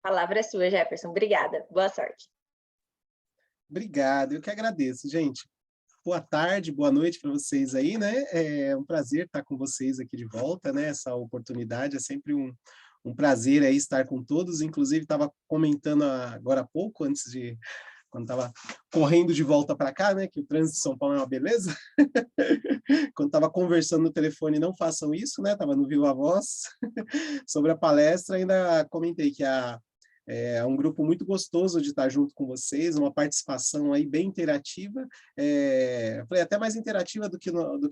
Palavra é sua, Jefferson. Obrigada. Boa sorte. Obrigado, eu que agradeço, gente. Boa tarde, boa noite para vocês aí, né? É um prazer estar com vocês aqui de volta, né? Essa oportunidade é sempre um prazer aí estar com todos. Inclusive, estava comentando agora há pouco, quando estava correndo de volta para cá, né? Que o trânsito de São Paulo é uma beleza. Quando estava conversando no telefone, não façam isso, né? Estava no Viva Voz. Sobre a palestra, ainda comentei que é um grupo muito gostoso de estar junto com vocês, uma participação aí bem interativa, falei até mais interativa do que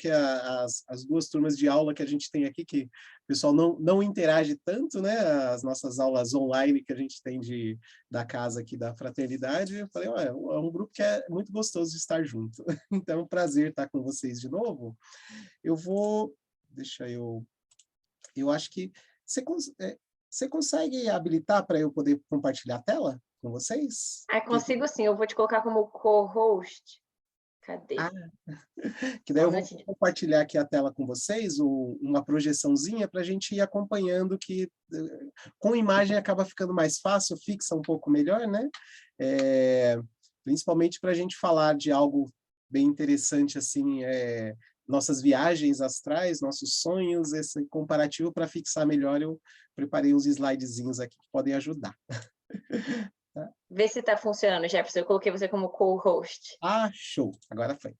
as duas turmas de aula que a gente tem aqui, que o pessoal não interage tanto, né, as nossas aulas online que a gente tem da casa aqui da Fraternidade. Eu falei, é um grupo que é muito gostoso de estar junto. Então, é um prazer estar com vocês de novo. Eu acho que você consegue habilitar para eu poder compartilhar a tela com vocês? Ah, consigo sim. Eu vou te colocar como co-host. Cadê? Ah, que daí Só um eu vou minutinho. compartilhar aqui a tela com vocês, uma projeçãozinha para a gente ir acompanhando, que com imagem acaba ficando mais fácil, fixa um pouco melhor, né? Principalmente para a gente falar de algo bem interessante, assim, nossas viagens astrais, nossos sonhos, esse comparativo para fixar melhor, eu preparei uns slidezinhos aqui que podem ajudar. Tá? Vê se está funcionando, Jefferson. Eu coloquei você como co-host. Ah, show! Agora foi.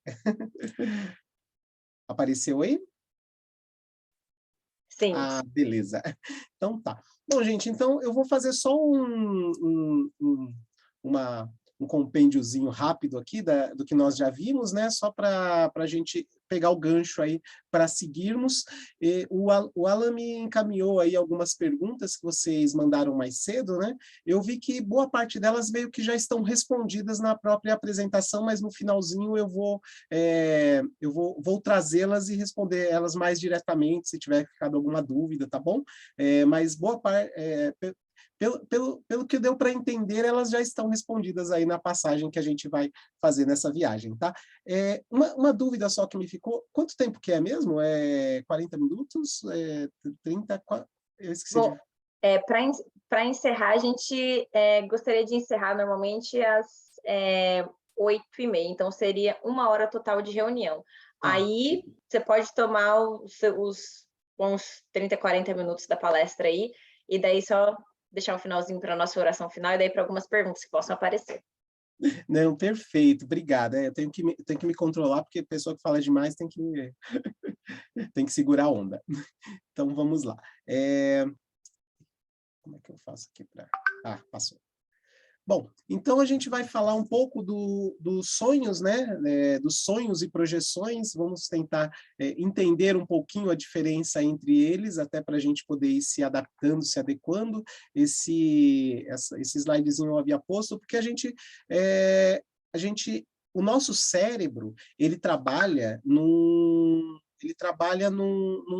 Apareceu aí? Sim. Ah, beleza. Então tá. Bom, gente, então eu vou fazer só um compêndiozinho rápido aqui do que nós já vimos, né? Só para a gente pegar o gancho aí para seguirmos. O Alan me encaminhou aí algumas perguntas que vocês mandaram mais cedo, né? Eu vi que boa parte delas meio que já estão respondidas na própria apresentação, mas no finalzinho eu vou trazê-las e responder elas mais diretamente, se tiver ficado alguma dúvida, tá bom? Mas boa parte, pelo que deu para entender, elas já estão respondidas aí na passagem que a gente vai fazer nessa viagem, tá? Uma dúvida só que me ficou, quanto tempo que é mesmo? 40 minutos? 30? Eu esqueci de... Bom, para encerrar, a gente gostaria de encerrar normalmente às 8h30. Então, seria 1 hora total de reunião. Ah, Aí, você pode tomar uns 30, 40 minutos da palestra aí, e daí só deixar o finalzinho para a nossa oração final, e daí para algumas perguntas que possam aparecer. não, perfeito, obrigado. Eu tenho que me controlar, porque a pessoa que fala demais tem que segurar a onda. Então, vamos lá. Como é que eu faço aqui para... Ah, passou. Bom, então a gente vai falar um pouco dos sonhos, né? Dos sonhos e projeções. Vamos tentar entender um pouquinho a diferença entre eles, até para a gente poder ir se adaptando, se adequando. Esse slidezinho eu havia posto, porque o nosso cérebro, ele trabalha num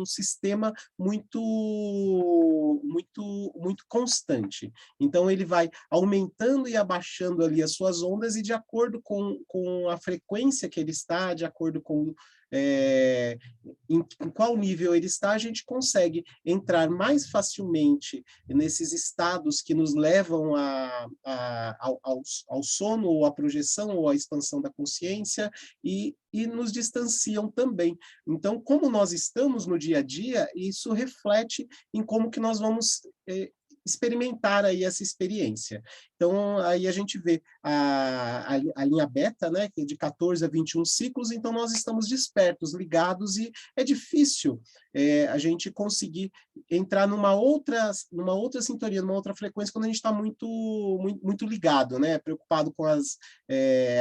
sistema muito constante. Então, ele vai aumentando e abaixando ali as suas ondas, e de acordo com a frequência que ele está, de acordo com em qual nível ele está, a gente consegue entrar mais facilmente nesses estados que nos levam ao sono, ou à projeção, ou à expansão da consciência, e nos distanciam também. Então, como nós estamos no dia a dia, isso reflete em como que nós vamos experimentar aí essa experiência. Então, aí a gente vê a linha beta, né, que é de 14 a 21 ciclos. Então nós estamos despertos, ligados, e é difícil a gente conseguir entrar numa outra sintonia, numa outra frequência, quando a gente está muito ligado, né, preocupado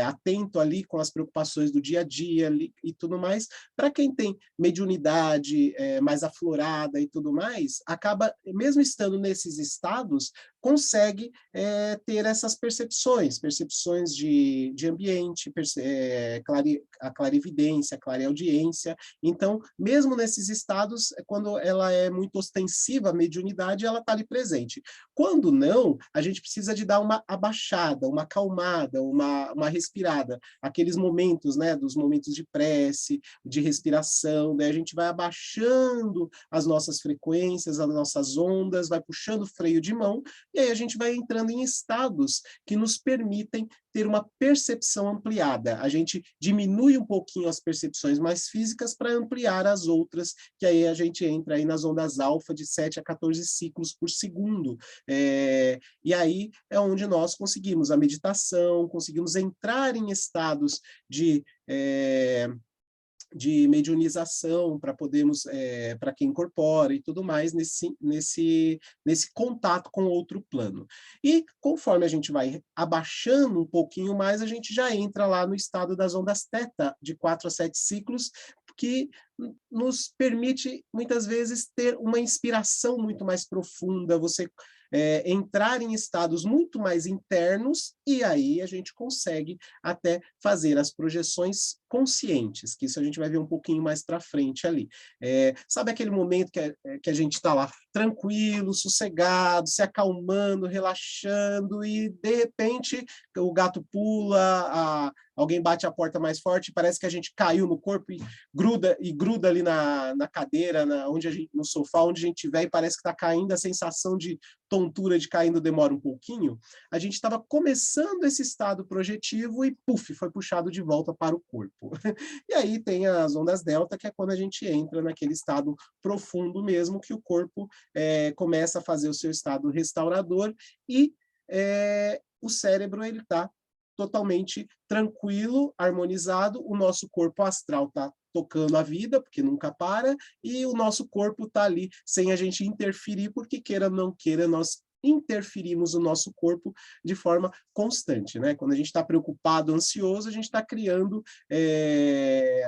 atento ali com as preocupações do dia a dia e tudo mais. Para quem tem mediunidade mais aflorada e tudo mais, acaba, mesmo estando nesses estados, consegue ter essas percepções de ambiente, a clarividência, a clareaudiência. Então, mesmo nesses estados, quando ela é muito ostensiva, a mediunidade, ela está ali presente. Quando não, a gente precisa de dar uma abaixada, uma acalmada, uma respirada. Aqueles momentos, né, dos momentos de prece, de respiração, daí a gente vai abaixando as nossas frequências, as nossas ondas, vai puxando o freio de mão, e aí a gente vai entrando em estados que nos permitem ter uma percepção ampliada. A gente diminui um pouquinho as percepções mais físicas para ampliar as outras, que aí a gente entra aí nas ondas alfa de 7 a 14 ciclos por segundo. E aí é onde nós conseguimos a meditação, conseguimos entrar em estados de mediunização para podermos, para quem incorpora e tudo mais, nesse contato com outro plano. E conforme a gente vai abaixando um pouquinho mais, a gente já entra lá no estado das ondas teta, de 4 a 7 ciclos, que nos permite, muitas vezes, ter uma inspiração muito mais profunda, você entrar em estados muito mais internos, e aí a gente consegue até fazer as projeções conscientes, que isso a gente vai ver um pouquinho mais para frente ali. Sabe aquele momento que a gente está lá tranquilo, sossegado, se acalmando, relaxando, e de repente o gato pula, alguém bate a porta mais forte, parece que a gente caiu no corpo e gruda ali na cadeira, no sofá, onde a gente estiver, e parece que está caindo, a sensação de tontura de caindo demora um pouquinho. A gente estava começando esse estado projetivo e, puf, foi puxado de volta para o corpo. E aí tem as ondas delta, que é quando a gente entra naquele estado profundo mesmo, que o corpo começa a fazer o seu estado restaurador e o cérebro ele está totalmente tranquilo, harmonizado, o nosso corpo astral está tocando a vida, porque nunca para, e o nosso corpo está ali sem a gente interferir, porque queira ou não queira, nós interferimos o nosso corpo de forma constante, né? Quando a gente está preocupado, ansioso, a gente está criando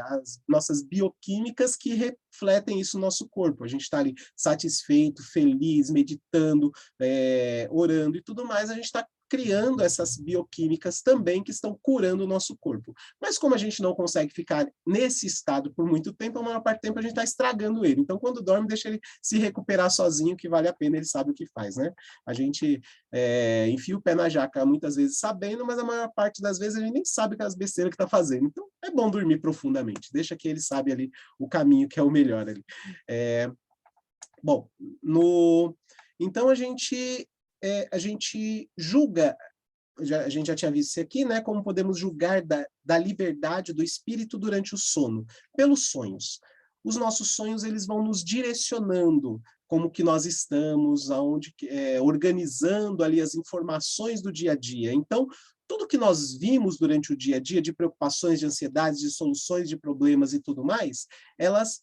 as nossas bioquímicas que refletem isso no nosso corpo. A gente está ali satisfeito, feliz, meditando, orando e tudo mais, a gente está criando essas bioquímicas também que estão curando o nosso corpo. Mas como a gente não consegue ficar nesse estado por muito tempo, a maior parte do tempo a gente está estragando ele. Então, quando dorme, deixa ele se recuperar sozinho, que vale a pena, ele sabe o que faz, né? A gente enfia o pé na jaca muitas vezes sabendo, mas a maior parte das vezes a gente nem sabe aquelas besteiras que está fazendo. Então, é bom dormir profundamente. Deixa que ele sabe ali o caminho que é o melhor ali. Bom, então a gente julga, a gente já tinha visto isso aqui, né? Como podemos julgar da liberdade do espírito durante o sono? Pelos sonhos. Os nossos sonhos, eles vão nos direcionando como que nós estamos, organizando ali as informações do dia a dia. Então, tudo que nós vimos durante o dia a dia, de preocupações, de ansiedades, de soluções de problemas e tudo mais, elas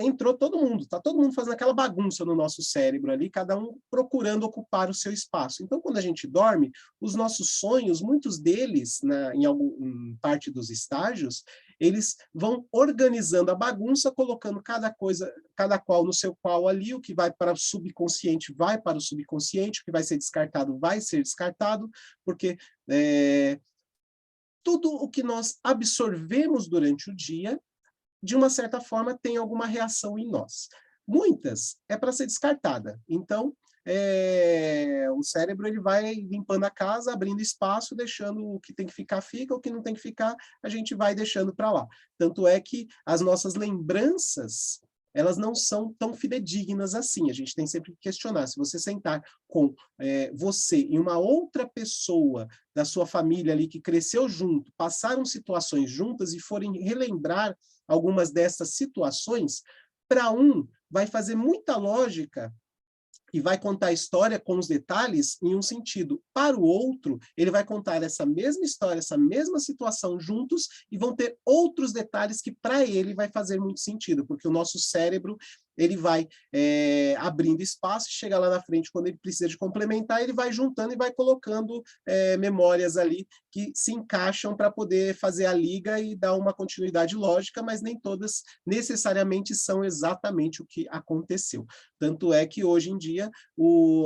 entrou todo mundo, está todo mundo fazendo aquela bagunça no nosso cérebro ali, cada um procurando ocupar o seu espaço. Então, quando a gente dorme, os nossos sonhos, muitos deles, em parte dos estágios, eles vão organizando a bagunça, colocando cada qual no seu qual ali, o que vai para o subconsciente vai para o subconsciente, o que vai ser descartado vai ser descartado, porque tudo o que nós absorvemos durante o dia, de uma certa forma, tem alguma reação em nós. Muitas é para ser descartada. Então, o cérebro ele vai limpando a casa, abrindo espaço, deixando o que tem que ficar, fica, o que não tem que ficar, a gente vai deixando para lá. Tanto é que as nossas lembranças, elas não são tão fidedignas assim. A gente tem sempre que questionar. Se você sentar com você e uma outra pessoa da sua família ali que cresceu junto, passaram situações juntas e forem relembrar algumas dessas situações, para um vai fazer muita lógica e vai contar a história com os detalhes em um sentido. Para o outro, ele vai contar essa mesma história, essa mesma situação juntos e vão ter outros detalhes que para ele vai fazer muito sentido, porque o nosso cérebro ele vai abrindo espaço, chega lá na frente, quando ele precisa de complementar, ele vai juntando e vai colocando memórias ali que se encaixam para poder fazer a liga e dar uma continuidade lógica, mas nem todas necessariamente são exatamente o que aconteceu. Tanto é que hoje em dia,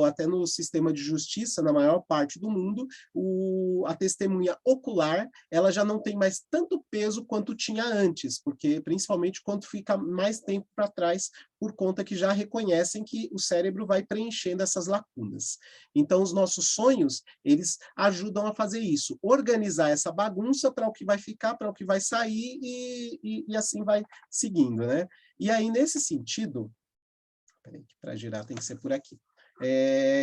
até no sistema de justiça, na maior parte do mundo, a testemunha ocular ela já não tem mais tanto peso quanto tinha antes, porque principalmente quando fica mais tempo para trás, por conta que já reconhecem que o cérebro vai preenchendo essas lacunas. Então, os nossos sonhos, eles ajudam a fazer isso, organizar essa bagunça para o que vai ficar, para o que vai sair, e assim vai seguindo, né? E aí, nesse sentido, peraí, que para girar tem que ser por aqui.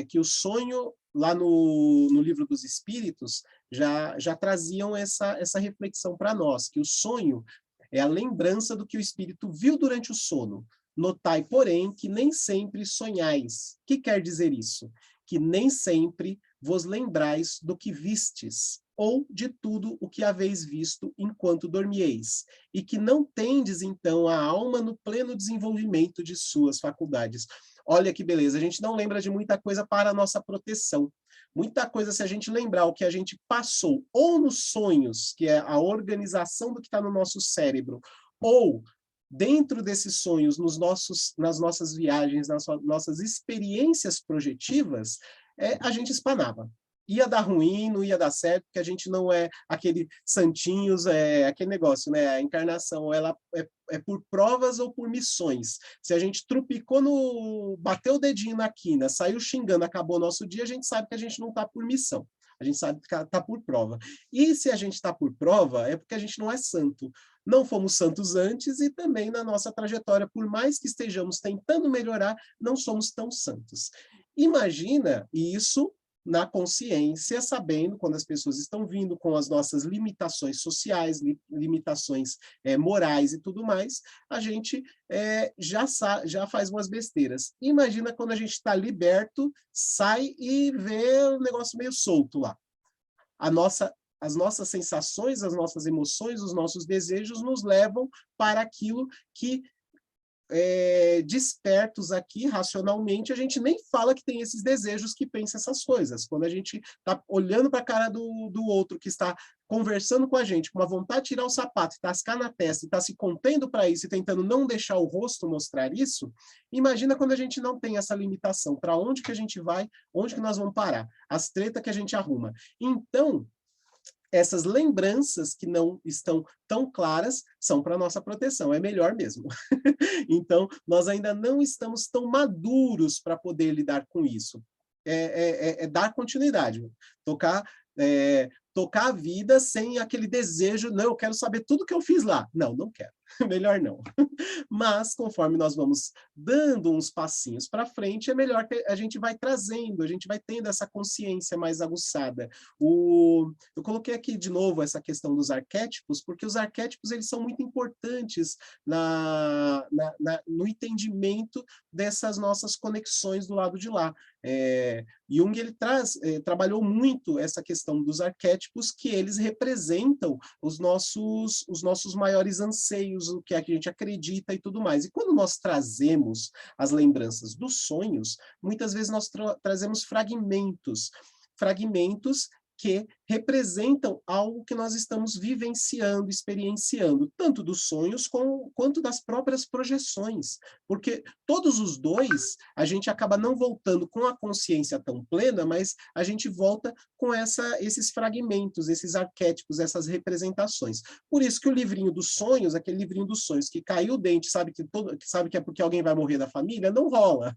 que o sonho, lá no Livro dos Espíritos, já traziam essa reflexão para nós, que o sonho é a lembrança do que o espírito viu durante o sono. Notai, porém, que nem sempre sonhais. O que quer dizer isso? Que nem sempre vos lembrais do que vistes, ou de tudo o que haveis visto enquanto dormieis, e que não tendes, então, a alma no pleno desenvolvimento de suas faculdades. Olha que beleza, a gente não lembra de muita coisa para a nossa proteção. Muita coisa, se a gente lembrar o que a gente passou, ou nos sonhos, que é a organização do que está no nosso cérebro, ou dentro desses sonhos, nas nossas viagens, nas nossas experiências projetivas, a gente espanava. Ia dar ruim, não ia dar certo, porque a gente não é aquele santinhos, aquele negócio, né? A encarnação, ela é por provas ou por missões. Se a gente trupicou bateu o dedinho na quina, saiu xingando, acabou o nosso dia, a gente sabe que a gente não está por missão. A gente sabe que está por prova. E se a gente está por prova, é porque a gente não é santo. Não fomos santos antes e também na nossa trajetória, por mais que estejamos tentando melhorar, não somos tão santos. Imagina isso na consciência, sabendo quando as pessoas estão vindo com as nossas limitações sociais, limitações morais e tudo mais, a gente já faz umas besteiras. Imagina quando a gente está liberto, sai e vê o negócio meio solto lá. As nossas sensações, as nossas emoções, os nossos desejos nos levam para aquilo que, despertos aqui racionalmente, a gente nem fala que tem esses desejos, que pensa essas coisas. Quando a gente está olhando para a cara do outro que está conversando com a gente, com uma vontade de tirar o sapato, tascar na testa, e está se contendo para isso e tentando não deixar o rosto mostrar isso, imagina quando a gente não tem essa limitação. Para onde que a gente vai? Onde que nós vamos parar? As tretas que a gente arruma. Então, essas lembranças que não estão tão claras são para nossa proteção, é melhor mesmo. Então, nós ainda não estamos tão maduros para poder lidar com isso. É dar continuidade, tocar a vida sem aquele desejo, não, eu quero saber tudo que eu fiz lá. Não, não quero, melhor não. Mas, conforme nós vamos dando uns passinhos para frente, é melhor que a gente vai trazendo, a gente vai tendo essa consciência mais aguçada. Eu coloquei aqui de novo essa questão dos arquétipos, porque os arquétipos eles são muito importantes no entendimento dessas nossas conexões do lado de lá. Jung ele trabalhou muito essa questão dos arquétipos, que eles representam os nossos maiores anseios, o que é que a gente acredita e tudo mais. E quando nós trazemos as lembranças dos sonhos, muitas vezes nós trazemos fragmentos que representam algo que nós estamos vivenciando, experienciando, tanto dos sonhos quanto das próprias projeções. Porque todos os dois, a gente acaba não voltando com a consciência tão plena, mas a gente volta com esses fragmentos, esses arquétipos, essas representações. Por isso que o livrinho dos sonhos, aquele livrinho dos sonhos que caiu o dente, sabe que é porque alguém vai morrer da família, não rola.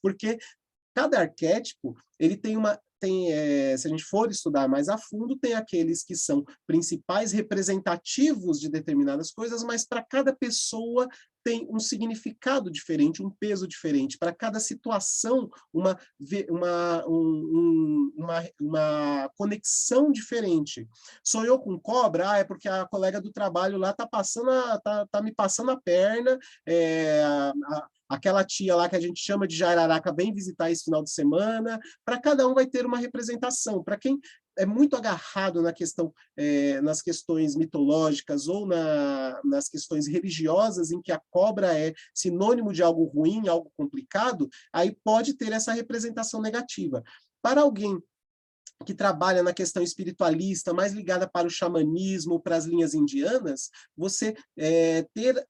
Porque cada arquétipo, ele se a gente for estudar mais a fundo, tem aqueles que são principais representativos de determinadas coisas, mas para cada pessoa tem um significado diferente, um peso diferente. Para cada situação, uma conexão diferente. Sonhou com cobra? É porque a colega do trabalho lá tá me passando a perna, aquela tia lá que a gente chama de jararaca vem visitar esse final de semana. Para cada um vai ter uma representação. Para quem é muito agarrado nas questões mitológicas ou nas questões religiosas, em que a cobra é sinônimo de algo ruim, algo complicado, aí pode ter essa representação negativa. Para alguém que trabalha na questão espiritualista, mais ligada para o xamanismo, para as linhas indianas, você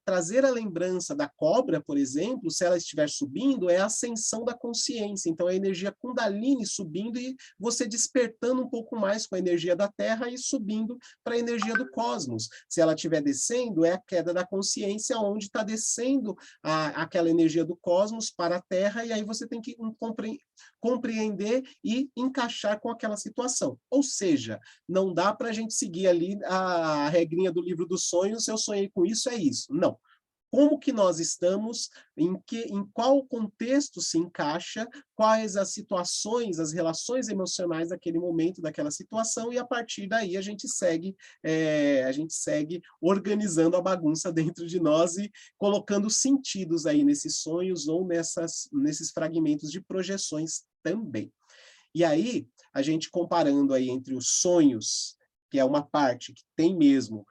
trazer a lembrança da cobra, por exemplo, se ela estiver subindo, é a ascensão da consciência. Então, é a energia Kundalini subindo e você despertando um pouco mais com a energia da Terra e subindo para a energia do cosmos. Se ela estiver descendo, é a queda da consciência, onde está descendo aquela energia do cosmos para a Terra, e aí você tem que compreender e encaixar com aquela situação. Ou seja, não dá para a gente seguir ali a regrinha do livro dos sonhos, se eu sonhei com isso, é isso. Não. como que nós estamos, em qual contexto se encaixa, quais as situações, as relações emocionais daquele momento, daquela situação, e a partir daí a gente segue organizando a bagunça dentro de nós e colocando sentidos aí nesses sonhos ou nesses fragmentos de projeções também. E aí, a gente comparando aí entre os sonhos, que é uma parte que tem mesmo,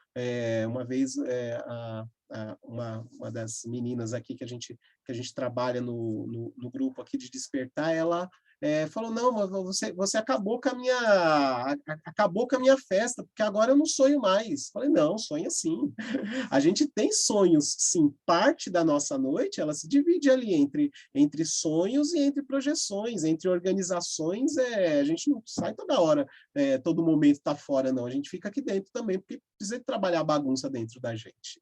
uma vez uma das meninas aqui que a gente trabalha no grupo aqui de despertar, ela falou, não, mas você acabou com acabou com a minha festa, porque agora eu não sonho mais. Falei, não, sonha sim. A gente tem sonhos, sim. Parte da nossa noite, ela se divide ali entre sonhos e entre projeções, entre organizações. A gente não sai toda hora, todo momento está fora, não. A gente fica aqui dentro também, porque precisa trabalhar a bagunça dentro da gente.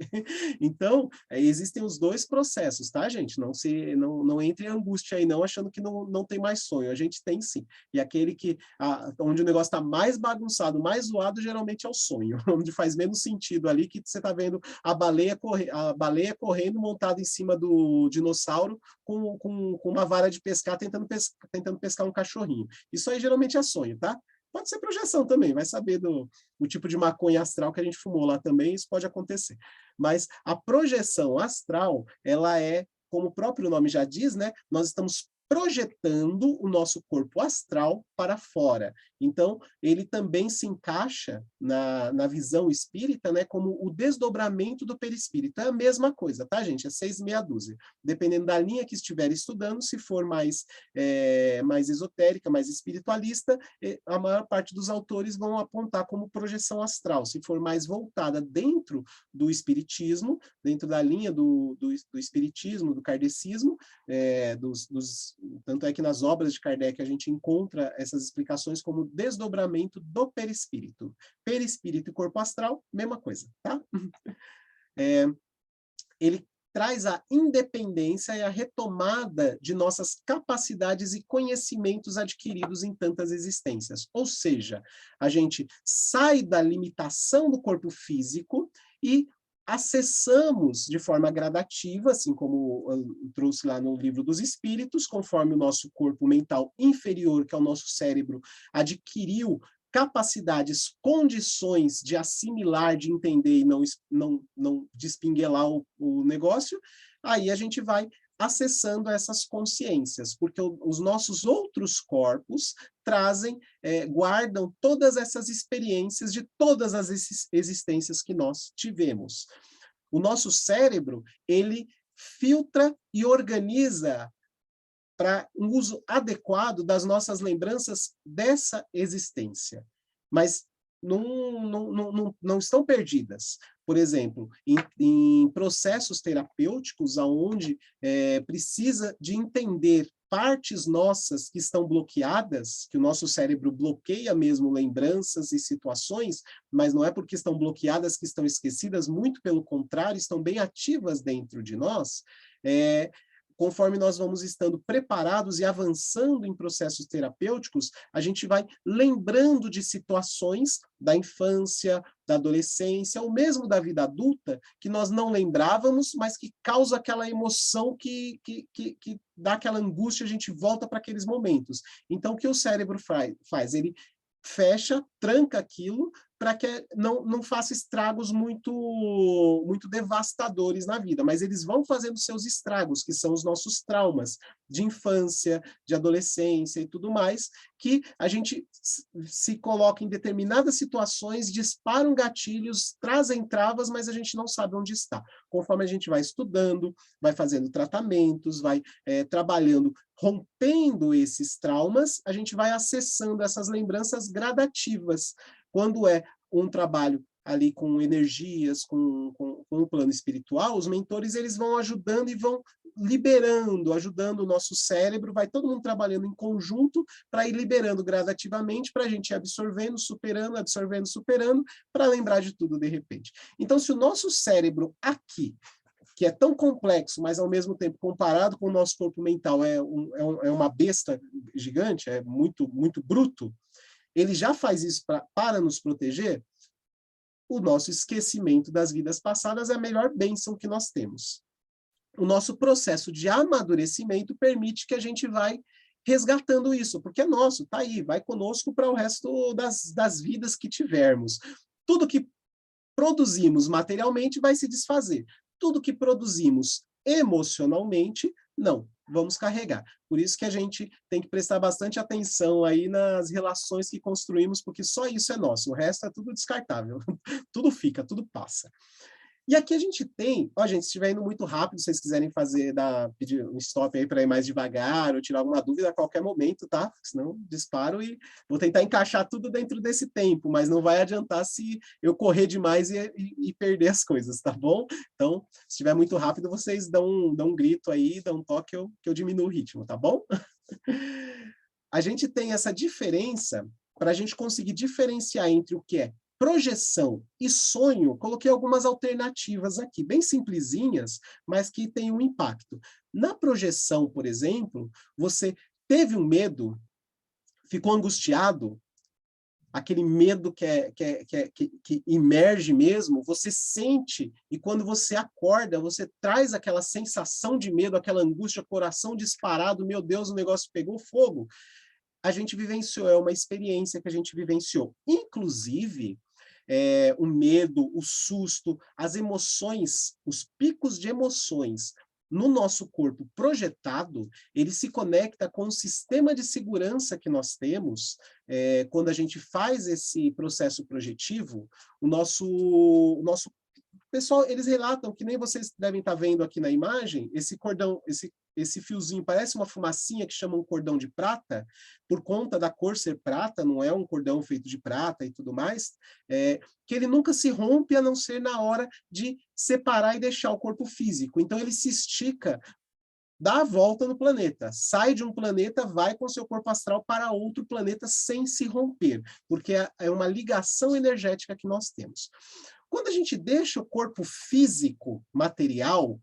Então, existem os dois processos, tá, gente? Não entre em angústia aí, não, achando que não tem mais sonho. A gente tem sim. E aquele onde o negócio está mais bagunçado, mais zoado, geralmente é o sonho, onde faz menos sentido ali, que você está vendo a baleia correndo montada em cima do dinossauro com uma vara de pescar, tentando pescar um cachorrinho. Isso aí geralmente é sonho, tá? Pode ser projeção também, vai saber do tipo de maconha astral que a gente fumou lá também, isso pode acontecer. Mas a projeção astral, ela é, como o próprio nome já diz, né? Nós estamos projetando o nosso corpo astral para fora. Então, ele também se encaixa na visão espírita, né, como o desdobramento do perispírito. É a mesma coisa, tá, gente? É 6 meia dúzia. Dependendo da linha que estiver estudando, se for mais esotérica, mais espiritualista, a maior parte dos autores vão apontar como projeção astral. Se for mais voltada dentro do espiritismo, dentro da linha do espiritismo, do kardecismo, tanto é que nas obras de Kardec a gente encontra essas explicações como desdobramento do perispírito. Perispírito e corpo astral, mesma coisa, tá? Ele traz a independência e a retomada de nossas capacidades e conhecimentos adquiridos em tantas existências. Ou seja, a gente sai da limitação do corpo físico e acessamos de forma gradativa, assim como eu trouxe lá no Livro dos Espíritos, conforme o nosso corpo mental inferior, que é o nosso cérebro, adquiriu capacidades, condições de assimilar, de entender e não despinguelar o negócio, aí a gente vai acessando essas consciências, porque os nossos outros corpos guardam todas essas experiências de todas as existências que nós tivemos. O nosso cérebro, ele filtra e organiza para um uso adequado das nossas lembranças dessa existência. Mas não estão perdidas. Por exemplo, em processos terapêuticos, onde precisa de entender partes nossas que estão bloqueadas, que o nosso cérebro bloqueia mesmo lembranças e situações, mas não é porque estão bloqueadas que estão esquecidas, muito pelo contrário, estão bem ativas dentro de nós, conforme nós vamos estando preparados e avançando em processos terapêuticos, a gente vai lembrando de situações da infância, da adolescência, ou mesmo da vida adulta, que nós não lembrávamos, mas que causa aquela emoção que dá aquela angústia, a gente volta para aqueles momentos. Então, o que o cérebro faz? Ele fecha, tranca aquilo, para que não faça estragos muito devastadores na vida, mas eles vão fazendo seus estragos, que são os nossos traumas de infância, de adolescência e tudo mais, que a gente se coloca em determinadas situações, disparam gatilhos, trazem travas, mas a gente não sabe onde está. Conforme a gente vai estudando, vai fazendo tratamentos, vai trabalhando, rompendo esses traumas, a gente vai acessando essas lembranças gradativas. Quando é um trabalho ali com energias, com o plano espiritual, os mentores eles vão ajudando e vão liberando, ajudando o nosso cérebro, vai todo mundo trabalhando em conjunto para ir liberando gradativamente, para a gente ir absorvendo, superando, para lembrar de tudo de repente. Então, se o nosso cérebro aqui, que é tão complexo, mas ao mesmo tempo comparado com o nosso corpo mental é uma besta gigante, é muito, muito bruto, ele já faz isso para nos proteger, o nosso esquecimento das vidas passadas é a melhor bênção que nós temos. o nosso processo de amadurecimento permite que a gente vai resgatando isso, porque é nosso, tá aí, vai conosco para o resto das vidas que tivermos. Tudo que produzimos materialmente vai se desfazer. Tudo que produzimos emocionalmente, não, vamos carregar. Por isso que a gente tem que prestar bastante atenção aí nas relações que construímos, porque só isso é nosso, o resto é tudo descartável. Tudo fica, tudo passa. E aqui a gente tem, ó, gente, se estiver indo muito rápido, se vocês quiserem pedir um stop aí para ir mais devagar ou tirar alguma dúvida a qualquer momento, tá? Senão disparo e vou tentar encaixar tudo dentro desse tempo, mas não vai adiantar se eu correr demais e perder as coisas, tá bom? Então, se estiver muito rápido, vocês dão um grito aí, dão um toque que eu diminuo o ritmo, tá bom? A gente tem essa diferença para a gente conseguir diferenciar entre o que é projeção e sonho. Coloquei algumas alternativas aqui, bem simplesinhas, mas que têm um impacto. Na projeção, por exemplo, você teve um medo, ficou angustiado, aquele medo que emerge mesmo, você sente, e quando você acorda, você traz aquela sensação de medo, aquela angústia, coração disparado, meu Deus, o negócio pegou fogo. A gente vivenciou, é uma experiência que a gente vivenciou. Inclusive, o medo, o susto, as emoções, os picos de emoções no nosso corpo projetado, ele se conecta com o sistema de segurança que nós temos, quando a gente faz esse processo projetivo, o nosso pessoal, eles relatam que nem vocês devem estar vendo aqui na imagem, esse cordão, esse fiozinho parece uma fumacinha que chamam cordão de prata, por conta da cor ser prata, não é um cordão feito de prata e tudo mais, que ele nunca se rompe a não ser na hora de separar e deixar o corpo físico. Então ele se estica, dá a volta no planeta, sai de um planeta, vai com seu corpo astral para outro planeta sem se romper, porque é uma ligação energética que nós temos. Quando a gente deixa o corpo físico, material,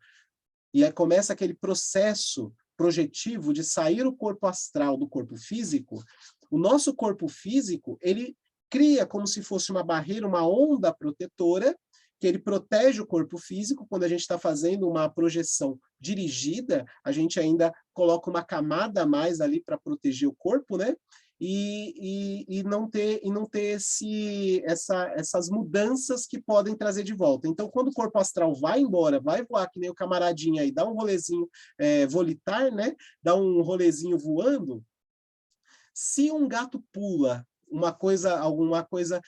e aí começa aquele processo projetivo de sair o corpo astral do corpo físico, o nosso corpo físico, ele cria como se fosse uma barreira, uma onda protetora, que ele protege o corpo físico. Quando a gente está fazendo uma projeção dirigida, a gente ainda coloca uma camada a mais ali para proteger o corpo, né? E não ter essas mudanças que podem trazer de volta. Então, quando o corpo astral vai embora, vai voar, que nem o camaradinho aí, dá um rolezinho volitar, né? Dá um rolezinho voando, se um gato pula, alguma coisa,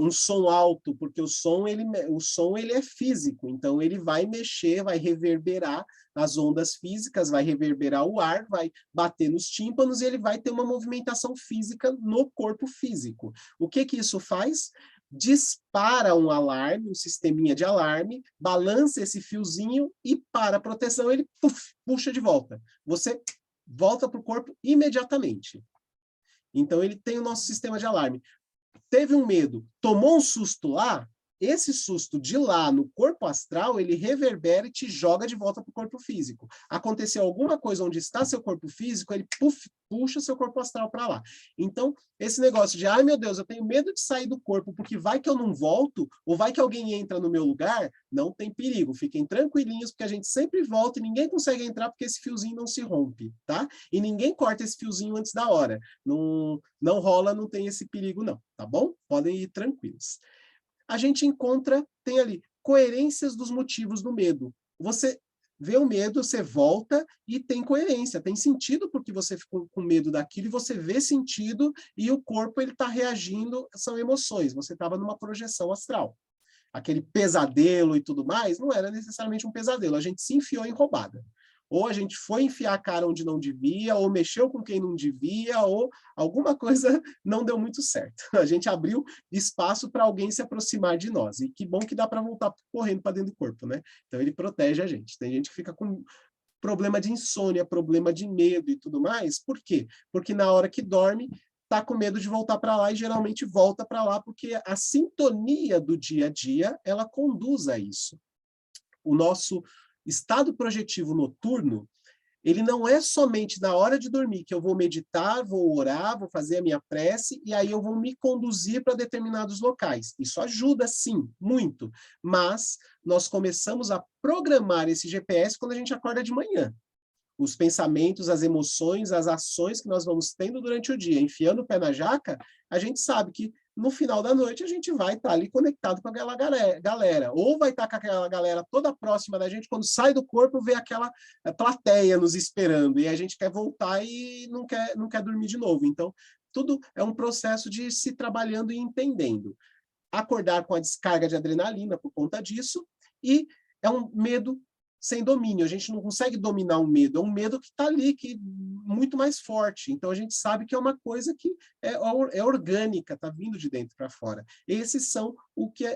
um som alto, porque o som ele é físico, então ele vai mexer, vai reverberar as ondas físicas, vai reverberar o ar, vai bater nos tímpanos e ele vai ter uma movimentação física no corpo físico. O que isso faz? Dispara um alarme, um sisteminha de alarme, balança esse fiozinho e, para a proteção, ele puxa de volta. Você volta para o corpo imediatamente. Então, ele tem o nosso sistema de alarme. Teve um medo, tomou um susto lá, esse susto de lá no corpo astral, ele reverbera e te joga de volta para o corpo físico. Aconteceu alguma coisa onde está seu corpo físico, ele puxa seu corpo astral para lá. Então, esse negócio de, ai meu Deus, eu tenho medo de sair do corpo, porque vai que eu não volto, ou vai que alguém entra no meu lugar, não tem perigo. Fiquem tranquilinhos, porque a gente sempre volta e ninguém consegue entrar porque esse fiozinho não se rompe, tá? E ninguém corta esse fiozinho antes da hora. Não rola, não tem esse perigo não, tá bom? Podem ir tranquilos. A gente tem ali coerências dos motivos do medo. Você vê o medo, você volta e tem coerência, tem sentido porque você ficou com medo daquilo e você vê sentido e o corpo ele está reagindo, são emoções, você estava numa projeção astral. Aquele pesadelo e tudo mais, não era necessariamente um pesadelo, a gente se enfiou em roubada. Ou a gente foi enfiar a cara onde não devia, ou mexeu com quem não devia, ou alguma coisa não deu muito certo. A gente abriu espaço para alguém se aproximar de nós. E que bom que dá para voltar correndo para dentro do corpo, né? Então ele protege a gente. Tem gente que fica com problema de insônia, problema de medo e tudo mais. Por quê? Porque na hora que dorme, está com medo de voltar para lá e geralmente volta para lá porque a sintonia do dia a dia, ela conduz a isso. O nosso estado projetivo noturno, ele não é somente na hora de dormir que eu vou meditar, vou orar, vou fazer a minha prece, e aí eu vou me conduzir para determinados locais. Isso ajuda, sim, muito, mas nós começamos a programar esse GPS quando a gente acorda de manhã. Os pensamentos, as emoções, as ações que nós vamos tendo durante o dia, enfiando o pé na jaca, a gente sabe que no final da noite a gente vai estar ali conectado com aquela galera, ou vai estar com aquela galera toda próxima da gente, quando sai do corpo, vê aquela plateia nos esperando, e a gente quer voltar e não quer dormir de novo. Então, tudo é um processo de se trabalhando e entendendo. Acordar com a descarga de adrenalina por conta disso, e é um medo sem domínio, a gente não consegue dominar o medo, é um medo que está ali, que muito mais forte, então a gente sabe que é uma coisa que é orgânica, está vindo de dentro para fora. Esses são o que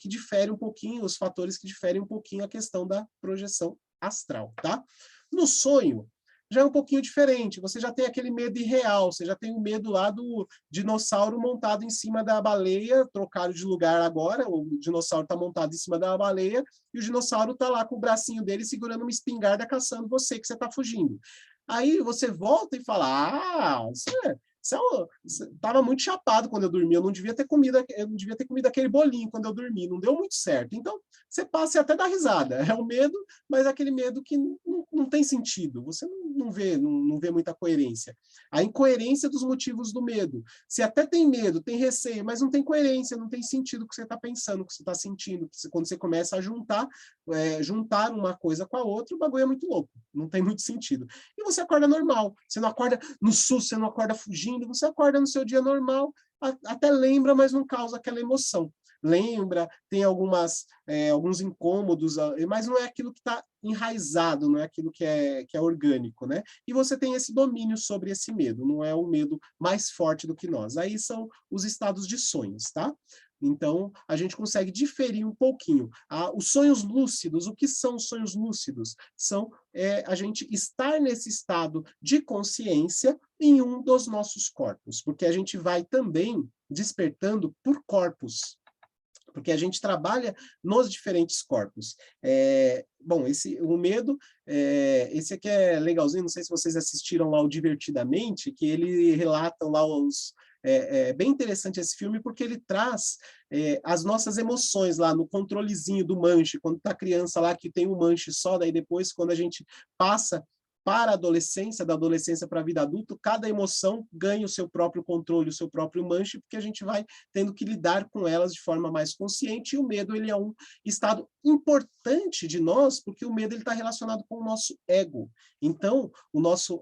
difere um pouquinho, os fatores que diferem um pouquinho a questão da projeção astral, tá? No sonho, já é um pouquinho diferente, você já tem aquele medo irreal, você já tem o medo lá do dinossauro montado em cima da baleia, trocaram de lugar agora, o dinossauro está montado em cima da baleia, e o dinossauro está lá com o bracinho dele segurando uma espingarda caçando você, que você está fugindo. Aí você volta e fala, estava muito chapado quando eu dormi, eu não devia ter comido aquele bolinho quando eu dormi, não deu muito certo. Então, você passa e até dá risada. É um medo, mas aquele medo que não tem sentido. Você não vê muita coerência. A incoerência dos motivos do medo. Você até tem medo, tem receio, mas não tem coerência, não tem sentido o que você está pensando, o que você está sentindo. Quando você começa a juntar uma coisa com a outra, o bagulho é muito louco. Não tem muito sentido. E você acorda normal. Você não acorda no susto, você não acorda fugindo, você acorda no seu dia normal, até lembra, mas não causa aquela emoção. Lembra, tem alguns incômodos, mas não é aquilo que está enraizado, não é aquilo que é orgânico, né? E você tem esse domínio sobre esse medo, não é um medo mais forte do que nós. Aí são os estados de sonhos, tá? Então, a gente consegue diferir um pouquinho. Os sonhos lúcidos, o que são os sonhos lúcidos? São a gente estar nesse estado de consciência em um dos nossos corpos, porque a gente vai também despertando por corpos, porque a gente trabalha nos diferentes corpos. Bom, o medo, esse aqui é legalzinho, não sei se vocês assistiram lá o Divertidamente, que ele relata lá é bem interessante esse filme, porque ele traz as nossas emoções lá no controlezinho do manche, quando está a criança lá que tem um manche só, daí depois, quando a gente passa para a adolescência, da adolescência para a vida adulta, cada emoção ganha o seu próprio controle, o seu próprio manche, porque a gente vai tendo que lidar com elas de forma mais consciente, e o medo ele é um estado importante de nós, porque o medo está relacionado com o nosso ego. Então,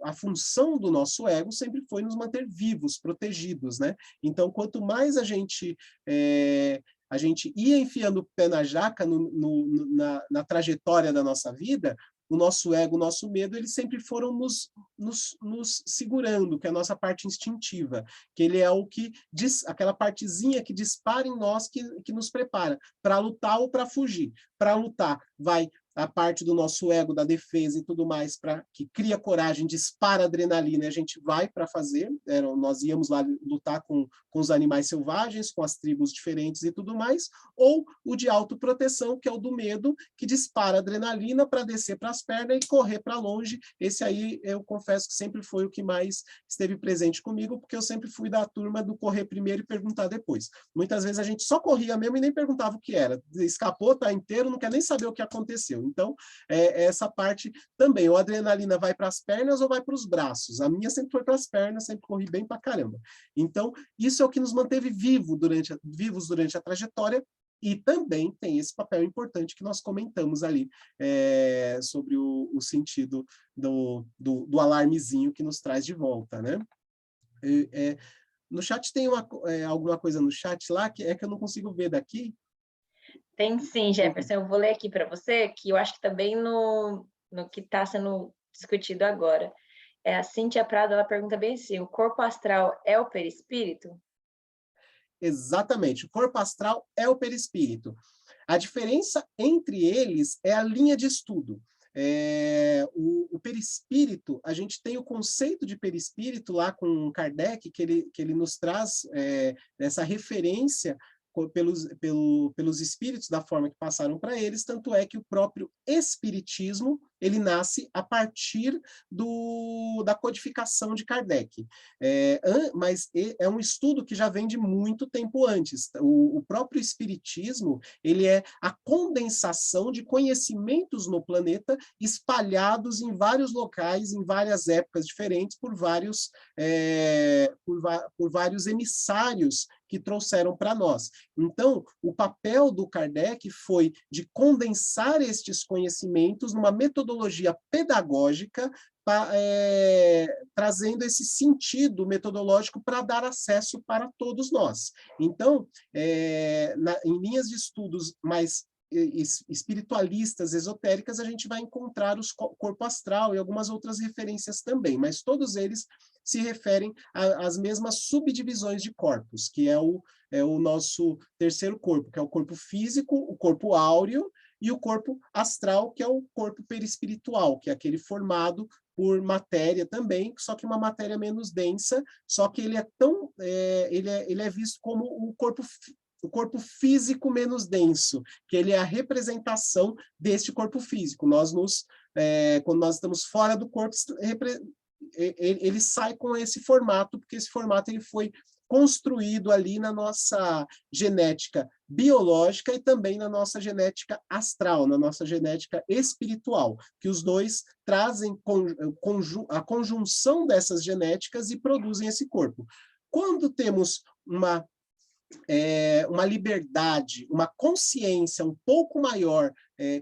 a função do nosso ego sempre foi nos manter vivos, protegidos, né? Então, quanto mais a gente ia enfiando o pé na jaca na trajetória da nossa vida, o nosso ego, o nosso medo, eles sempre foram nos segurando, que é a nossa parte instintiva, que ele é o que aquela partezinha que dispara em nós, que nos prepara para lutar ou para fugir. Para lutar, vai a parte do nosso ego, da defesa e tudo mais, que cria coragem, dispara adrenalina, e a gente vai para fazer. Nós íamos lá lutar com os animais selvagens, com as tribos diferentes e tudo mais, ou o de autoproteção, que é o do medo, que dispara adrenalina para descer para as pernas e correr para longe. Esse aí, eu confesso que sempre foi o que mais esteve presente comigo, porque eu sempre fui da turma do correr primeiro e perguntar depois. Muitas vezes a gente só corria mesmo e nem perguntava o que era. Escapou, tá inteiro, não quer nem saber o que aconteceu. Então, essa parte também. Ou a adrenalina vai para as pernas ou vai para os braços. A minha sempre foi para as pernas, sempre corri bem para caramba. Então, isso é o que nos manteve vivos durante a trajetória, e também tem esse papel importante que nós comentamos ali, sobre o sentido do alarmezinho que nos traz de volta, né? No chat tem alguma coisa no chat lá que eu não consigo ver daqui. Tem sim, Jefferson. Eu vou ler aqui para você, que eu acho que também no que está sendo discutido agora. A Cíntia Prado, ela pergunta bem assim, o corpo astral é o perispírito? Exatamente, o corpo astral é o perispírito. A diferença entre eles é a linha de estudo. O perispírito, a gente tem o conceito de perispírito lá com Kardec, que ele nos traz essa referência pelos espíritos da forma que passaram para eles, tanto é que o próprio espiritismo ele nasce a partir da codificação de Kardec. Mas é um estudo que já vem de muito tempo antes. O próprio Espiritismo, ele é a condensação de conhecimentos no planeta espalhados em vários locais, em várias épocas diferentes, por vários emissários que trouxeram para nós. Então, o papel do Kardec foi de condensar estes conhecimentos numa metodologia pedagógica, trazendo esse sentido metodológico para dar acesso para todos nós. Então, em linhas de estudos mais espiritualistas, esotéricas, a gente vai encontrar o corpo astral e algumas outras referências também, mas todos eles se referem às mesmas subdivisões de corpos, que é o nosso terceiro corpo, que é o corpo físico, o corpo áureo, e o corpo astral, que é o corpo perispiritual, que é aquele formado por matéria também, só que uma matéria menos densa, só que ele é visto como o corpo físico menos denso, que ele é a representação deste corpo físico. Quando nós estamos fora do corpo, ele sai com esse formato, porque esse formato ele foi construído ali na nossa genética biológica e também na nossa genética astral, na nossa genética espiritual, que os dois trazem a conjunção dessas genéticas e produzem esse corpo. Quando temos uma liberdade, uma consciência um pouco maior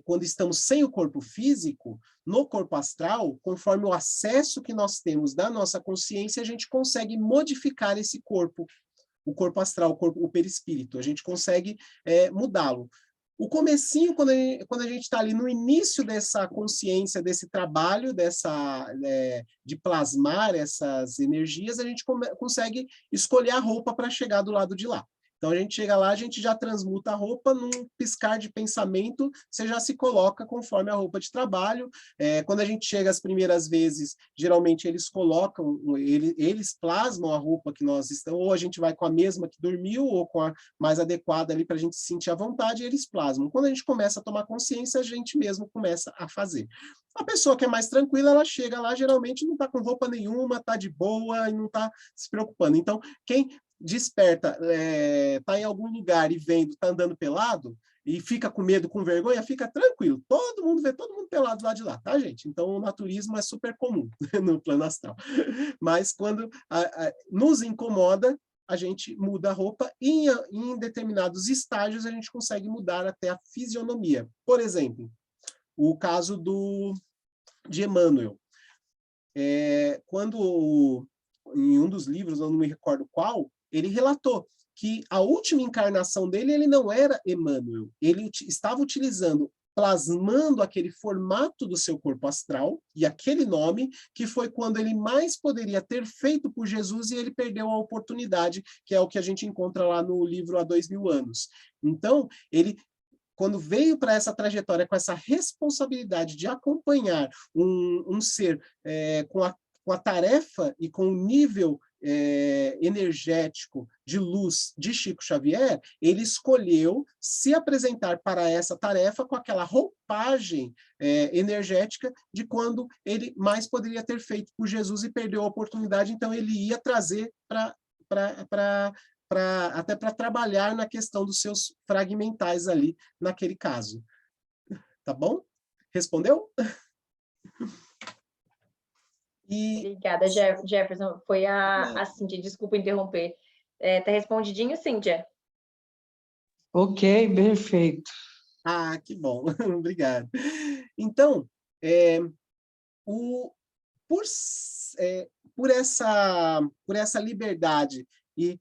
quando estamos sem o corpo físico, no corpo astral, conforme o acesso que nós temos da nossa consciência, a gente consegue modificar esse corpo, o corpo astral, o perispírito, a gente consegue mudá-lo. O comecinho, quando a gente está ali no início dessa consciência, desse trabalho, de plasmar essas energias, a gente consegue escolher a roupa para chegar do lado de lá. Então, a gente chega lá, a gente já transmuta a roupa, num piscar de pensamento, você já se coloca conforme a roupa de trabalho. Quando a gente chega as primeiras vezes, geralmente eles plasmam a roupa que nós estamos, ou a gente vai com a mesma que dormiu, ou com a mais adequada ali para a gente se sentir à vontade, e eles plasmam. Quando a gente começa a tomar consciência, a gente mesmo começa a fazer. A pessoa que é mais tranquila, ela chega lá, geralmente não está com roupa nenhuma, está de boa e não está se preocupando. Então, quem desperta, tá em algum lugar e vendo, tá andando pelado, e fica com medo, com vergonha, fica tranquilo. Todo mundo vê todo mundo pelado lá de lá, tá, gente? Então, o naturismo é super comum no plano astral. Mas quando nos incomoda, a gente muda a roupa e em determinados estágios a gente consegue mudar até a fisionomia. Por exemplo, o caso de Emmanuel. Quando, em um dos livros, eu não me recordo qual, ele relatou que a última encarnação dele, ele não era Emmanuel, ele estava plasmando aquele formato do seu corpo astral, e aquele nome, que foi quando ele mais poderia ter feito por Jesus, e ele perdeu a oportunidade, que é o que a gente encontra lá no livro Há 2000 anos. Então, ele, quando veio para essa trajetória, com essa responsabilidade de acompanhar um ser com a tarefa e com o nível energético de luz de Chico Xavier, ele escolheu se apresentar para essa tarefa com aquela roupagem energética de quando ele mais poderia ter feito por Jesus e perdeu a oportunidade, então ele ia trazer até para trabalhar na questão dos seus fragmentais ali, naquele caso. Tá bom? Respondeu? Obrigada, Jefferson. Foi a Cíntia, desculpa interromper. Tá respondidinho, Cíntia? Ok, perfeito. Ah, que bom. Obrigado. Então, por essa liberdade, e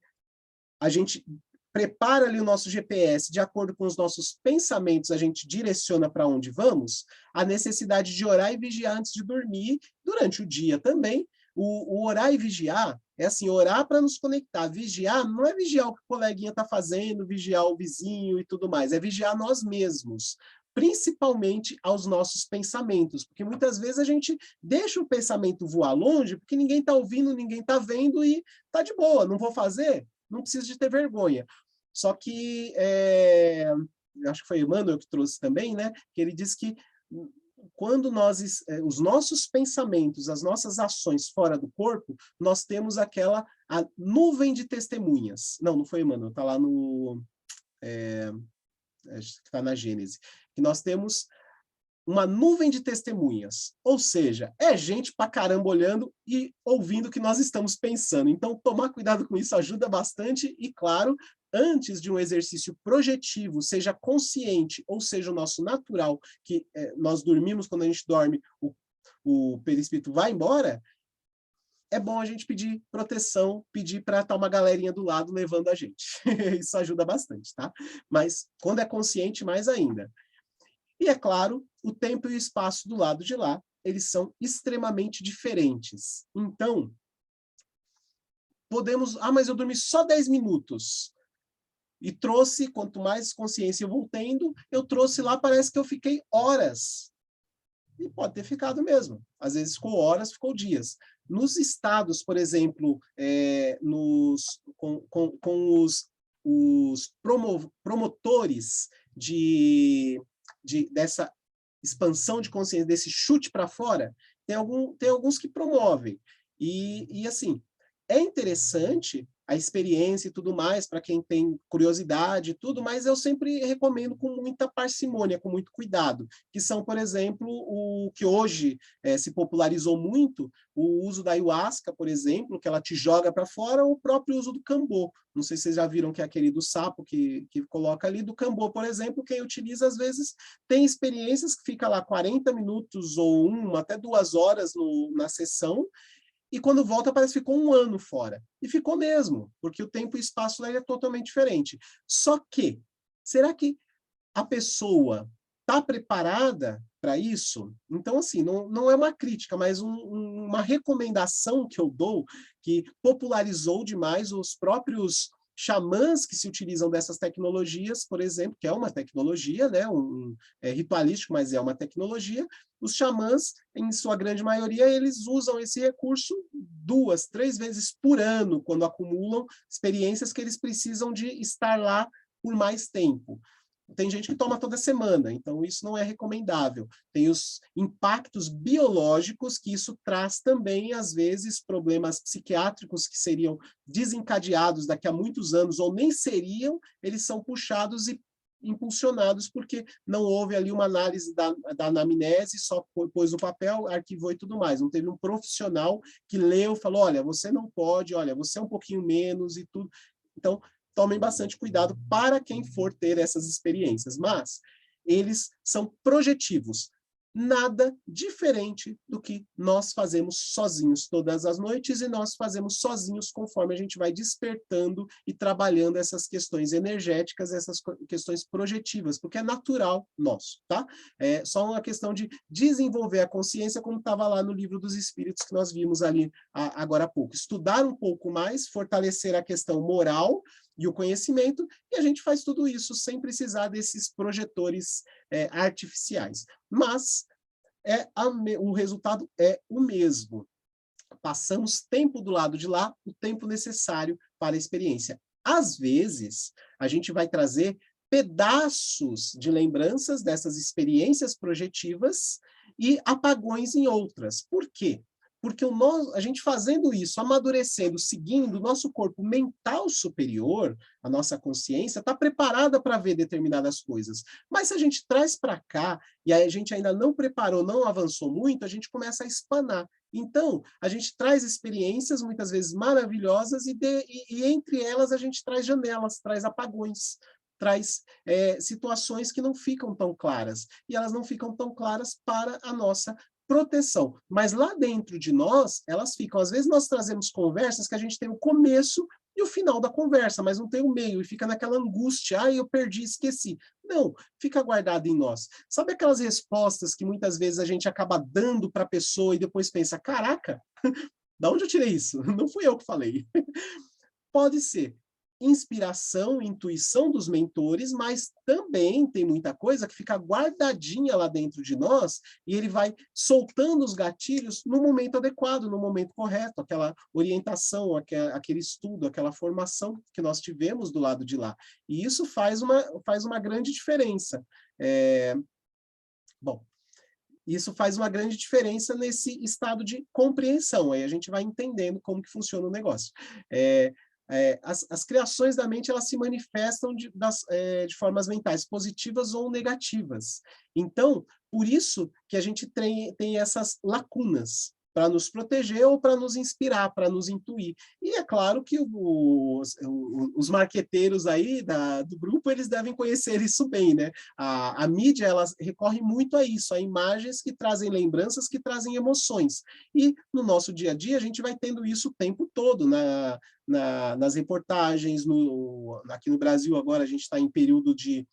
a gente prepara ali o nosso GPS, de acordo com os nossos pensamentos, a gente direciona para onde vamos, a necessidade de orar e vigiar antes de dormir, durante o dia também. O orar e vigiar é assim, orar para nos conectar. Vigiar não é vigiar o que o coleguinha está fazendo, vigiar o vizinho e tudo mais, é vigiar nós mesmos, principalmente aos nossos pensamentos, porque muitas vezes a gente deixa o pensamento voar longe, porque ninguém está ouvindo, ninguém está vendo e está de boa, não vou fazer, não preciso de ter vergonha. Só que, acho que foi Emmanuel que trouxe também, né? Que ele diz que quando os nossos pensamentos, as nossas ações fora do corpo, nós temos a nuvem de testemunhas. Não foi Emmanuel, está lá no... acho que está na Gênese. Que nós temos uma nuvem de testemunhas, ou seja, é gente pra caramba olhando e ouvindo o que nós estamos pensando. Então, tomar cuidado com isso ajuda bastante e, claro, antes de um exercício projetivo, seja consciente ou seja o nosso natural, que nós dormimos, quando a gente dorme, o perispírito vai embora, é bom a gente pedir proteção, pedir para estar uma galerinha do lado levando a gente. Isso ajuda bastante, tá? Mas quando é consciente, mais ainda. E, é claro, o tempo e o espaço do lado de lá, eles são extremamente diferentes. Então, podemos... mas eu dormi só 10 minutos. E trouxe, quanto mais consciência eu vou tendo, eu trouxe lá, parece que eu fiquei horas. E pode ter ficado mesmo. Às vezes ficou horas, ficou dias. Nos estados, por exemplo, com os promotores dessa expansão de consciência, desse chute para fora, tem alguns que promovem. E assim, é interessante a experiência e tudo mais, para quem tem curiosidade e tudo, mas eu sempre recomendo com muita parcimônia, com muito cuidado, que são, por exemplo, o que hoje se popularizou muito, o uso da ayahuasca, por exemplo, que ela te joga para fora, ou o próprio uso do cambô. Não sei se vocês já viram que é aquele do sapo que coloca ali, do cambô, por exemplo, quem utiliza, às vezes, tem experiências que fica lá 40 minutos ou até 2 horas na sessão, e quando volta parece que ficou 1 ano fora. E ficou mesmo, porque o tempo e o espaço lá é totalmente diferente. Só que, será que a pessoa está preparada para isso? Então, assim, não é uma crítica, mas uma recomendação que eu dou, que popularizou demais os próprios xamãs que se utilizam dessas tecnologias, por exemplo, que é uma tecnologia, né, ritualístico, mas é uma tecnologia. Os xamãs, em sua grande maioria, eles usam esse recurso 2, 3 vezes por ano, quando acumulam experiências que eles precisam de estar lá por mais tempo. Tem gente que toma toda semana, então isso não é recomendável. Tem os impactos biológicos, que isso traz também, às vezes, problemas psiquiátricos que seriam desencadeados daqui a muitos anos, ou nem seriam, eles são puxados e impulsionados, porque não houve ali uma análise da anamnese, só pôs no papel, arquivou e tudo mais. Não teve um profissional que leu, falou, olha, você não pode, olha, você é um pouquinho menos e tudo. Então, tomem bastante cuidado para quem for ter essas experiências, mas eles são projetivos, nada diferente do que nós fazemos sozinhos todas as noites, e nós fazemos sozinhos conforme a gente vai despertando e trabalhando essas questões energéticas, essas questões projetivas, porque é natural nosso, tá? É só uma questão de desenvolver a consciência, como estava lá no Livro dos Espíritos, que nós vimos ali agora há pouco. Estudar um pouco mais, fortalecer a questão moral e o conhecimento, e a gente faz tudo isso sem precisar desses projetores artificiais. Mas o resultado é o mesmo. Passamos tempo do lado de lá, o tempo necessário para a experiência. Às vezes, a gente vai trazer pedaços de lembranças dessas experiências projetivas e apagões em outras. Por quê? Porque a gente fazendo isso, amadurecendo, seguindo, o nosso corpo mental superior, a nossa consciência, está preparada para ver determinadas coisas. Mas se a gente traz para cá, e aí a gente ainda não preparou, não avançou muito, a gente começa a espanar. Então, a gente traz experiências, muitas vezes maravilhosas, e entre elas a gente traz janelas, traz apagões, traz situações que não ficam tão claras. E elas não ficam tão claras para a nossa proteção. Mas lá dentro de nós, elas ficam. Às vezes nós trazemos conversas que a gente tem o começo e o final da conversa, mas não tem o meio, e fica naquela angústia, eu perdi, esqueci. Não, fica guardado em nós. Sabe aquelas respostas que muitas vezes a gente acaba dando para a pessoa e depois pensa, caraca, da onde eu tirei isso? Não fui eu que falei. Pode ser inspiração, intuição dos mentores, mas também tem muita coisa que fica guardadinha lá dentro de nós, e ele vai soltando os gatilhos no momento adequado, no momento correto, aquela orientação, aquele estudo, aquela formação que nós tivemos do lado de lá. E isso faz uma grande diferença. Bom, isso faz uma grande diferença nesse estado de compreensão. Aí a gente vai entendendo como que funciona o negócio. As criações da mente, elas se manifestam de formas mentais positivas ou negativas. Então, por isso que a gente tem essas lacunas, para nos proteger ou para nos inspirar, para nos intuir. E é claro que os marqueteiros aí do grupo, eles devem conhecer isso bem, né? A mídia, ela recorre muito a isso, a imagens que trazem lembranças, que trazem emoções. E no nosso dia a dia, a gente vai tendo isso o tempo todo, nas reportagens, aqui no Brasil agora a gente está em período de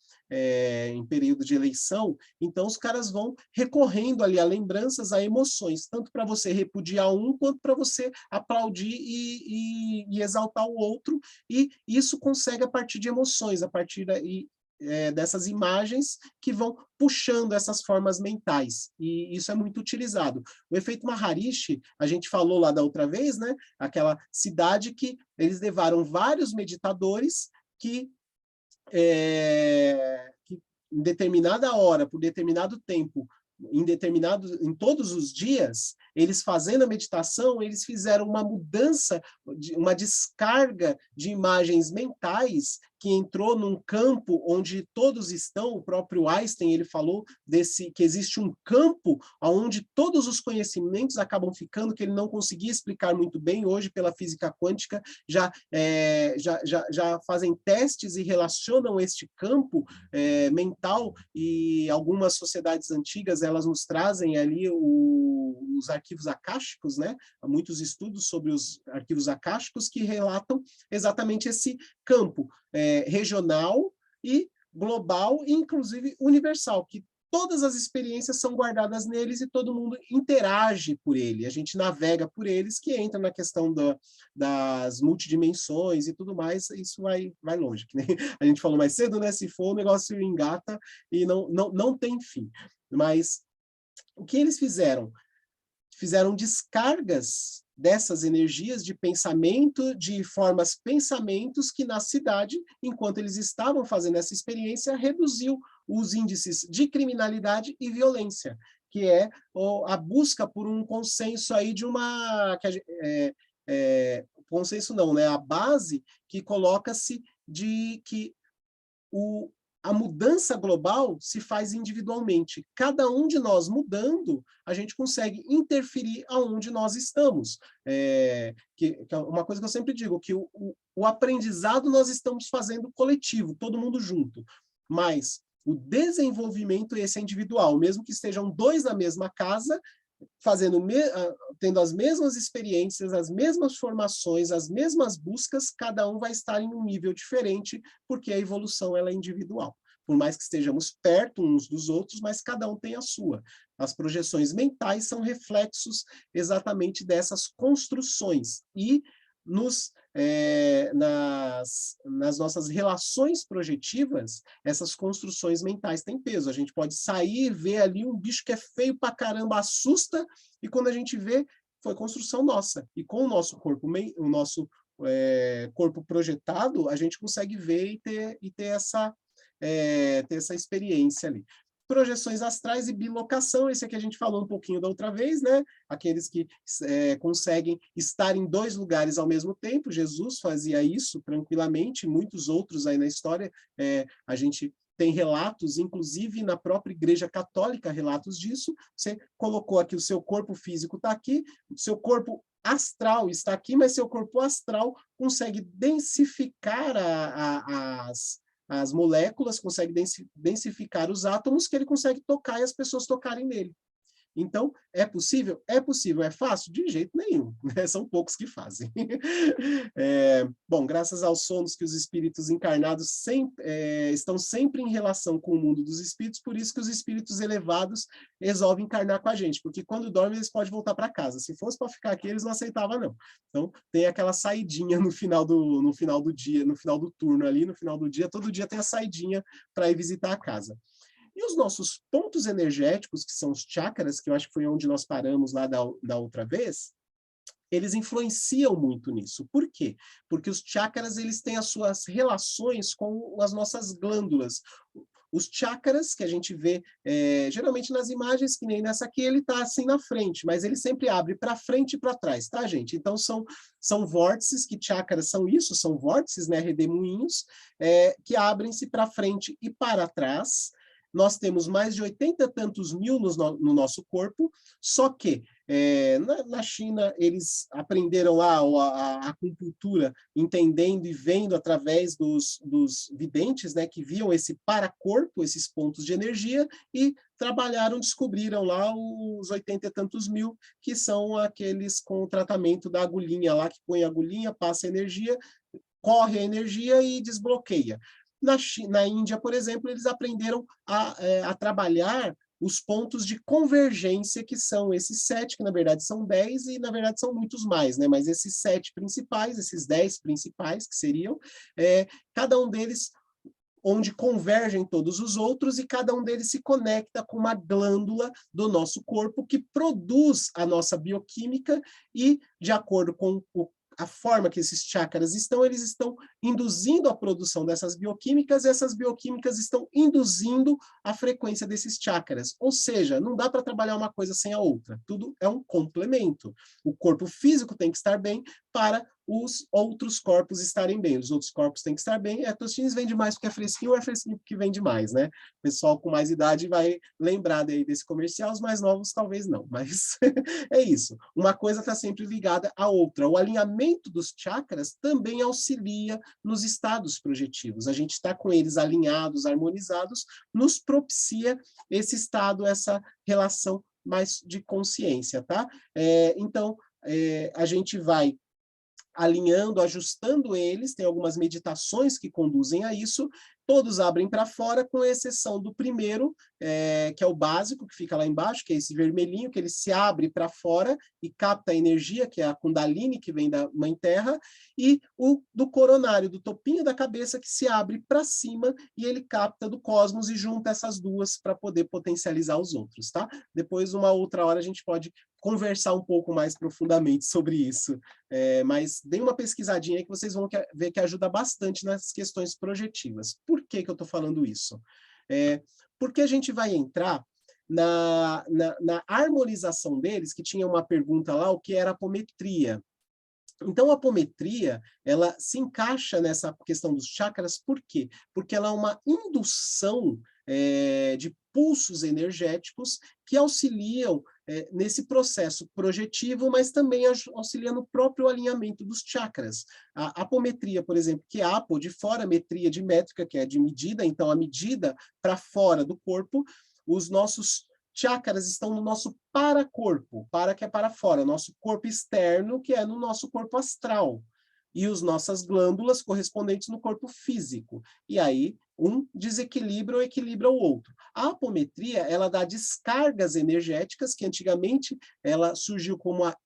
eleição, então os caras vão recorrendo ali a lembranças, a emoções, tanto para você repudiar um, quanto para você aplaudir e exaltar o outro, e isso consegue a partir de emoções, a partir dessas imagens que vão puxando essas formas mentais, e isso é muito utilizado. O efeito Maharishi, a gente falou lá da outra vez, né? Aquela cidade que eles levaram vários meditadores que em determinada hora, por determinado tempo, em todos os dias, eles fazendo a meditação, eles fizeram uma mudança, uma descarga de imagens mentais que entrou num campo onde todos estão. O próprio Einstein, ele falou que existe um campo onde todos os conhecimentos acabam ficando, que ele não conseguia explicar muito bem. Hoje, pela física quântica, já fazem testes e relacionam este campo mental, e algumas sociedades antigas, elas nos trazem ali os arquivos akáshicos, né? Há muitos estudos sobre os arquivos akáshicos que relatam exatamente esse campo regional e global, e inclusive universal, que todas as experiências são guardadas neles e todo mundo interage por ele. A gente navega por eles, que entra na questão das multidimensões e tudo mais. Isso vai longe. Que nem a gente falou mais cedo, né? Se for, o negócio engata e não tem fim. Mas o que eles fizeram? Fizeram descargas dessas energias de pensamento, de formas pensamentos, que na cidade, enquanto eles estavam fazendo essa experiência, reduziu os índices de criminalidade e violência, que é a busca por um consenso aí de uma... consenso não, né? A base que coloca-se de que a mudança global se faz individualmente. Cada um de nós mudando, a gente consegue interferir aonde nós estamos. Que é uma coisa que eu sempre digo, que o aprendizado nós estamos fazendo coletivo, todo mundo junto. Mas o desenvolvimento, esse é individual. Mesmo que estejam dois na mesma casa, tendo as mesmas experiências, as mesmas formações, as mesmas buscas, cada um vai estar em um nível diferente, porque a evolução ela é individual. Por mais que estejamos perto uns dos outros, mas cada um tem a sua. As projeções mentais são reflexos exatamente dessas construções. E nas nossas relações projetivas, essas construções mentais têm peso. A gente pode sair e ver ali um bicho que é feio pra caramba, assusta, e quando a gente vê, foi construção nossa. E com o nosso corpo, corpo projetado, a gente consegue ver e ter essa experiência ali. Projeções astrais e bilocação, esse aqui a gente falou um pouquinho da outra vez, né? Aqueles que conseguem estar em dois lugares ao mesmo tempo. Jesus fazia isso tranquilamente, muitos outros aí na história. A gente tem relatos, inclusive na própria Igreja Católica, relatos disso. Você colocou aqui, o seu corpo físico está aqui, o seu corpo astral está aqui, mas seu corpo astral consegue densificar as moléculas, consegue densificar os átomos, que ele consegue tocar e as pessoas tocarem nele. Então, é possível? É possível. É fácil? De jeito nenhum, né? São poucos que fazem. Bom, graças aos sonos que os espíritos encarnados estão sempre em relação com o mundo dos espíritos, por isso que os espíritos elevados resolvem encarnar com a gente, porque quando dormem eles podem voltar para casa. Se fosse para ficar aqui, eles não aceitavam, não. Então, tem aquela saidinha no final do dia, no final do turno ali, no final do dia, todo dia tem a saidinha para ir visitar a casa. E os nossos pontos energéticos, que são os chakras, que eu acho que foi onde nós paramos lá da outra vez, eles influenciam muito nisso. Por quê? Porque os chakras, eles têm as suas relações com as nossas glândulas. os chakras, que a gente vê geralmente nas imagens, que nem nessa aqui, ele está assim na frente, mas ele sempre abre para frente e para trás, tá, gente? Então, são vórtices, que chakras são isso, são vórtices, né, redemoinhos, que abrem-se para frente e para trás. Nós temos mais de 80 e tantos mil no nosso corpo, só que na China eles aprenderam lá a acupuntura, entendendo e vendo através dos videntes, né, que viam esse paracorpo, esses pontos de energia, e trabalharam, descobriram lá os 80 e tantos mil, que são aqueles com o tratamento da agulhinha lá, que põe a agulhinha, passa a energia, corre a energia e desbloqueia. Na Índia, por exemplo, eles aprenderam a trabalhar os pontos de convergência, que são esses 7, que na verdade são 10, e na verdade são muitos mais, né? Mas esses 7 principais, esses 10 principais, que seriam, cada um deles onde convergem todos os outros, e cada um deles se conecta com uma glândula do nosso corpo que produz a nossa bioquímica, e de acordo com a forma que esses chakras estão, eles estão induzindo a produção dessas bioquímicas, e essas bioquímicas estão induzindo a frequência desses chakras. Ou seja, não dá para trabalhar uma coisa sem a outra. Tudo é um complemento. O corpo físico tem que estar bem para os outros corpos estarem bem. Os outros corpos têm que estar bem. Tostines vende mais porque é fresquinho, ou é fresquinho porque vende mais, né? O pessoal com mais idade vai lembrar daí desse comercial, os mais novos talvez não, mas é isso. Uma coisa está sempre ligada à outra. O alinhamento dos chakras também auxilia nos estados projetivos. A gente está com eles alinhados, harmonizados, nos propicia esse estado, essa relação mais de consciência, tá? Então, a gente vai alinhando, ajustando eles, tem algumas meditações que conduzem a isso, todos abrem para fora, com exceção do primeiro, que é o básico, que fica lá embaixo, que é esse vermelhinho, que ele se abre para fora e capta a energia, que é a Kundalini, que vem da Mãe Terra, e o do coronário, do topinho da cabeça, que se abre para cima, e ele capta do cosmos e junta essas duas para poder potencializar os outros, tá? Depois, uma outra hora, a gente pode conversar um pouco mais profundamente sobre isso. Mas deem uma pesquisadinha aí que vocês vão ver que ajuda bastante nas questões projetivas. Por que que eu estou falando isso? Porque a gente vai entrar na harmonização deles, que tinha uma pergunta lá, o que era apometria. Então, a apometria, ela se encaixa nessa questão dos chakras, por quê? Porque ela é uma indução de pulsos energéticos que auxiliam nesse processo projetivo, mas também auxilia no próprio alinhamento dos chakras. A apometria, por exemplo, que é apo, de fora, metria de métrica, que é de medida, então a medida para fora do corpo, os nossos chakras estão no nosso paracorpo, para que é para fora, nosso corpo externo, que é no nosso corpo astral, e as nossas glândulas correspondentes no corpo físico. E aí, um desequilibra ou equilibra o outro. A apometria, ela dá descargas energéticas, que antigamente ela surgiu como a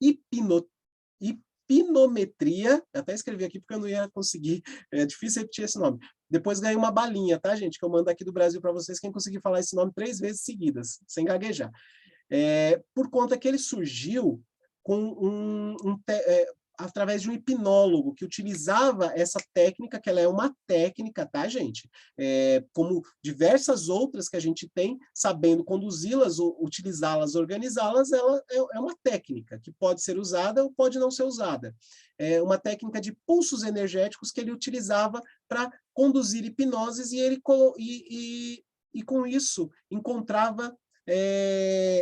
hipnometria, até escrevi aqui porque eu não ia conseguir, é difícil repetir esse nome. Depois ganhei uma balinha, tá, gente? Que eu mando aqui do Brasil para vocês, quem conseguir falar esse nome 3 vezes seguidas, sem gaguejar. Por conta que ele surgiu com através de um hipnólogo que utilizava essa técnica, que ela é uma técnica, tá, gente? Como diversas outras que a gente tem, sabendo conduzi-las, utilizá-las, organizá-las, ela é uma técnica que pode ser usada ou pode não ser usada. É uma técnica de pulsos energéticos que ele utilizava para conduzir hipnoses, e ele e com isso encontrava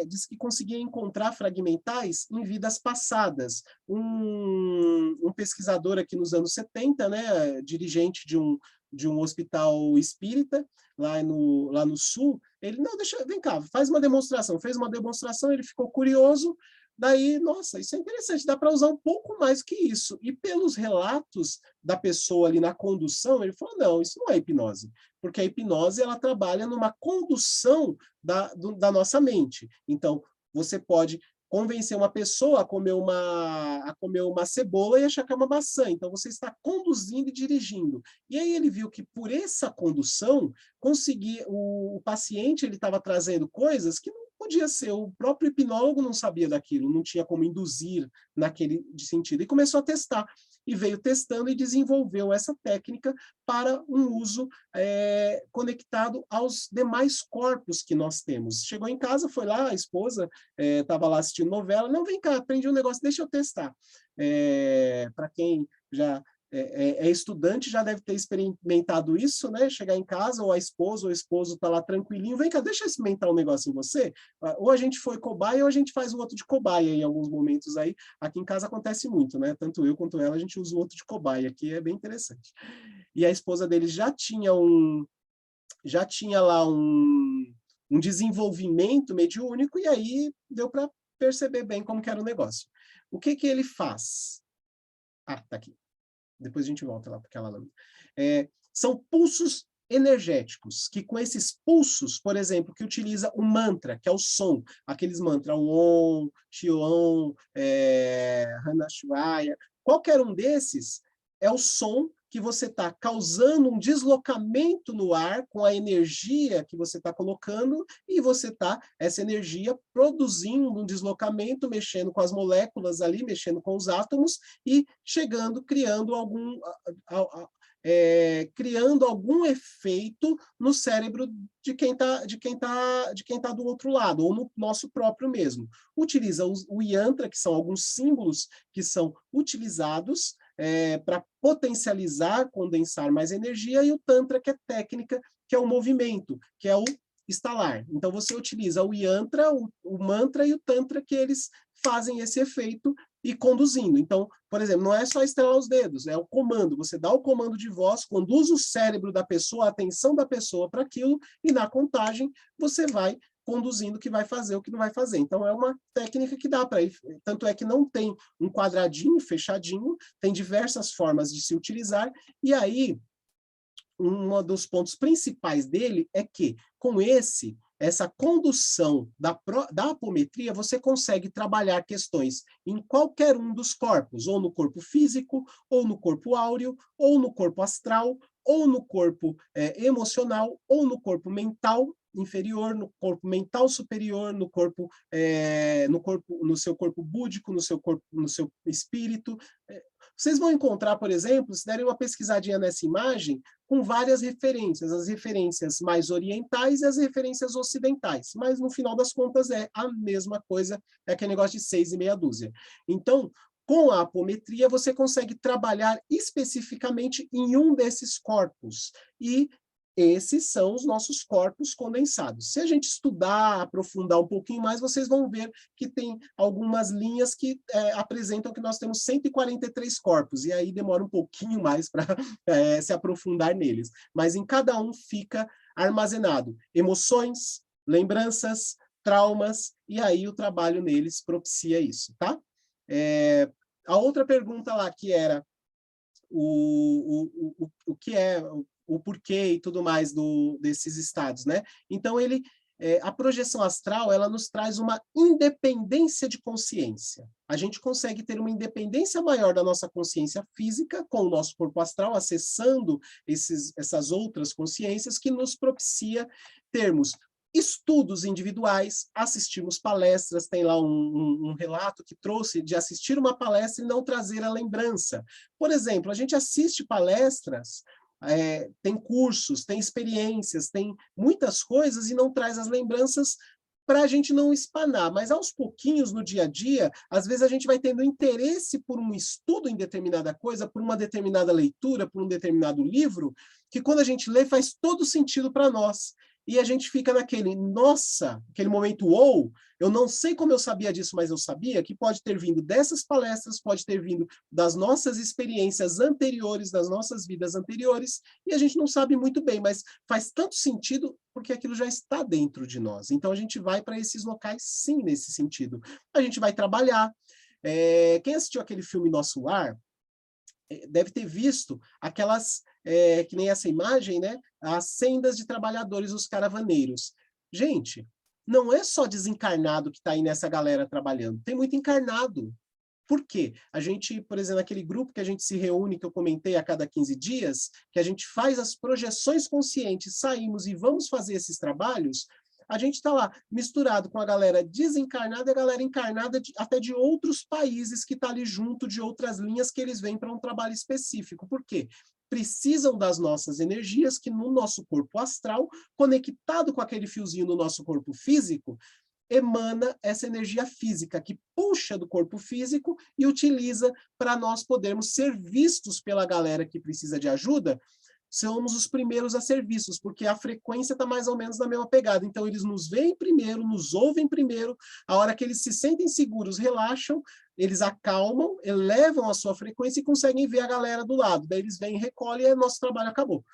diz que conseguia encontrar fragmentais em vidas passadas. Um pesquisador aqui nos anos 70, né, dirigente de um hospital espírita, lá no sul, ele, não, vem cá, faz uma demonstração. Fez uma demonstração, ele ficou curioso, daí, nossa, isso é interessante, dá para usar um pouco mais que isso. E pelos relatos da pessoa ali na condução, ele falou, não, isso não é hipnose, porque a hipnose, ela trabalha numa condução da nossa mente. Então, você pode convencer uma pessoa a comer uma cebola e achar que é uma maçã. Então, você está conduzindo e dirigindo. E aí ele viu que por essa condução, o paciente ele estava trazendo coisas que não podia ser, o próprio hipnólogo não sabia daquilo, não tinha como induzir naquele sentido. E começou a testar. e veio testando e desenvolveu essa técnica para um uso conectado aos demais corpos que nós temos. Chegou em casa, foi lá, a esposa estava lá assistindo novela, não, vem cá, aprendi um negócio, deixa eu testar. Para quem já é estudante, já deve ter experimentado isso, né? Chegar em casa, ou a esposa ou o esposo está lá tranquilinho, vem cá, deixa eu experimentar um negócio em você. Ou a gente foi cobaia, ou a gente faz o outro de cobaia em alguns momentos aí. Aqui em casa acontece muito, né? Tanto eu quanto ela, a gente usa o outro de cobaia, que é bem interessante. E a esposa dele já tinha lá um desenvolvimento mediúnico, e aí deu para perceber bem como que era o negócio. O que que ele faz? Ah, tá aqui. Depois a gente volta lá para aquela lâmina. São pulsos energéticos, que com esses pulsos, por exemplo, que utiliza o mantra, que é o som, aqueles mantras, Om, Shion, Hana Shivaya, qualquer um desses é o som que você está causando um deslocamento no ar com a energia que você está colocando, e você está, essa energia, produzindo um deslocamento, mexendo com as moléculas ali, mexendo com os átomos, e chegando, criando algum efeito no cérebro de quem tá do outro lado, ou no nosso próprio mesmo. Utiliza o yantra, que são alguns símbolos que são utilizados para potencializar, condensar mais energia, e o Tantra, que é técnica, que é o movimento, que é o estalar. Então, você utiliza o yantra, o mantra e o Tantra, que eles fazem esse efeito e conduzindo. Então, por exemplo, não é só estalar os dedos, é o comando. Você dá o comando de voz, conduz o cérebro da pessoa, a atenção da pessoa para aquilo, e na contagem você vai conduzindo o que vai fazer, o que não vai fazer. Então, é uma técnica que dá para ir. Tanto é que não tem um quadradinho fechadinho, tem diversas formas de se utilizar, e aí, um dos pontos principais dele é que, com essa condução da apometria, você consegue trabalhar questões em qualquer um dos corpos, ou no corpo físico, ou no corpo áureo, ou no corpo astral, ou no corpo emocional, ou no corpo mental inferior, no corpo mental superior, no seu corpo búdico, no seu espírito. Vocês vão encontrar, por exemplo, se derem uma pesquisadinha nessa imagem, com várias referências, as referências mais orientais e as referências ocidentais, mas no final das contas é a mesma coisa, é aquele negócio de 6 e meia dúzia. Então, com a apometria, você consegue trabalhar especificamente em um desses corpos, e esses são os nossos corpos condensados. Se a gente estudar, aprofundar um pouquinho mais, vocês vão ver que tem algumas linhas que apresentam que nós temos 143 corpos, e aí demora um pouquinho mais para se aprofundar neles. Mas em cada um fica armazenado emoções, lembranças, traumas, e aí o trabalho neles propicia isso, tá? A outra pergunta lá, que era o que é o porquê e tudo mais desses estados, né? Então, a projeção astral, ela nos traz uma independência de consciência. A gente consegue ter uma independência maior da nossa consciência física, com o nosso corpo astral, acessando essas outras consciências, que nos propicia termos estudos individuais, assistimos palestras, tem lá um relato que trouxe de assistir uma palestra e não trazer a lembrança. Por exemplo, a gente assiste palestras, tem cursos, tem experiências, tem muitas coisas e não traz as lembranças para a gente não espanar, mas aos pouquinhos no dia a dia, às vezes a gente vai tendo interesse por um estudo em determinada coisa, por uma determinada leitura, por um determinado livro, que quando a gente lê faz todo sentido para nós. E a gente fica naquele, nossa, aquele momento, ou, eu não sei como eu sabia disso, mas eu sabia que pode ter vindo dessas palestras, pode ter vindo das nossas experiências anteriores, das nossas vidas anteriores, e a gente não sabe muito bem, mas faz tanto sentido porque aquilo já está dentro de nós. Então, a gente vai para esses locais, sim, nesse sentido. A gente vai trabalhar. Quem assistiu aquele filme Nosso Lar, deve ter visto aquelas, que nem essa imagem, né? As sendas de trabalhadores, os caravaneiros. Gente, não é só desencarnado que está aí nessa galera trabalhando, tem muito encarnado. Por quê? A gente, por exemplo, aquele grupo que a gente se reúne, que eu comentei a cada 15 dias, que a gente faz as projeções conscientes, saímos e vamos fazer esses trabalhos, a gente está lá misturado com a galera desencarnada e a galera encarnada até de outros países que está ali junto, de outras linhas que eles vêm para um trabalho específico. Por quê? Precisam das nossas energias que no nosso corpo astral, conectado com aquele fiozinho no nosso corpo físico, emana essa energia física que puxa do corpo físico e utiliza para nós podermos ser vistos pela galera que precisa de ajuda. Somos os primeiros a ser vistos, porque a frequência está mais ou menos na mesma pegada. Então, eles nos veem primeiro, nos ouvem primeiro, a hora que eles se sentem seguros, relaxam, eles acalmam, elevam a sua frequência e conseguem ver a galera do lado. Daí eles vêm, recolhem e nosso trabalho acabou.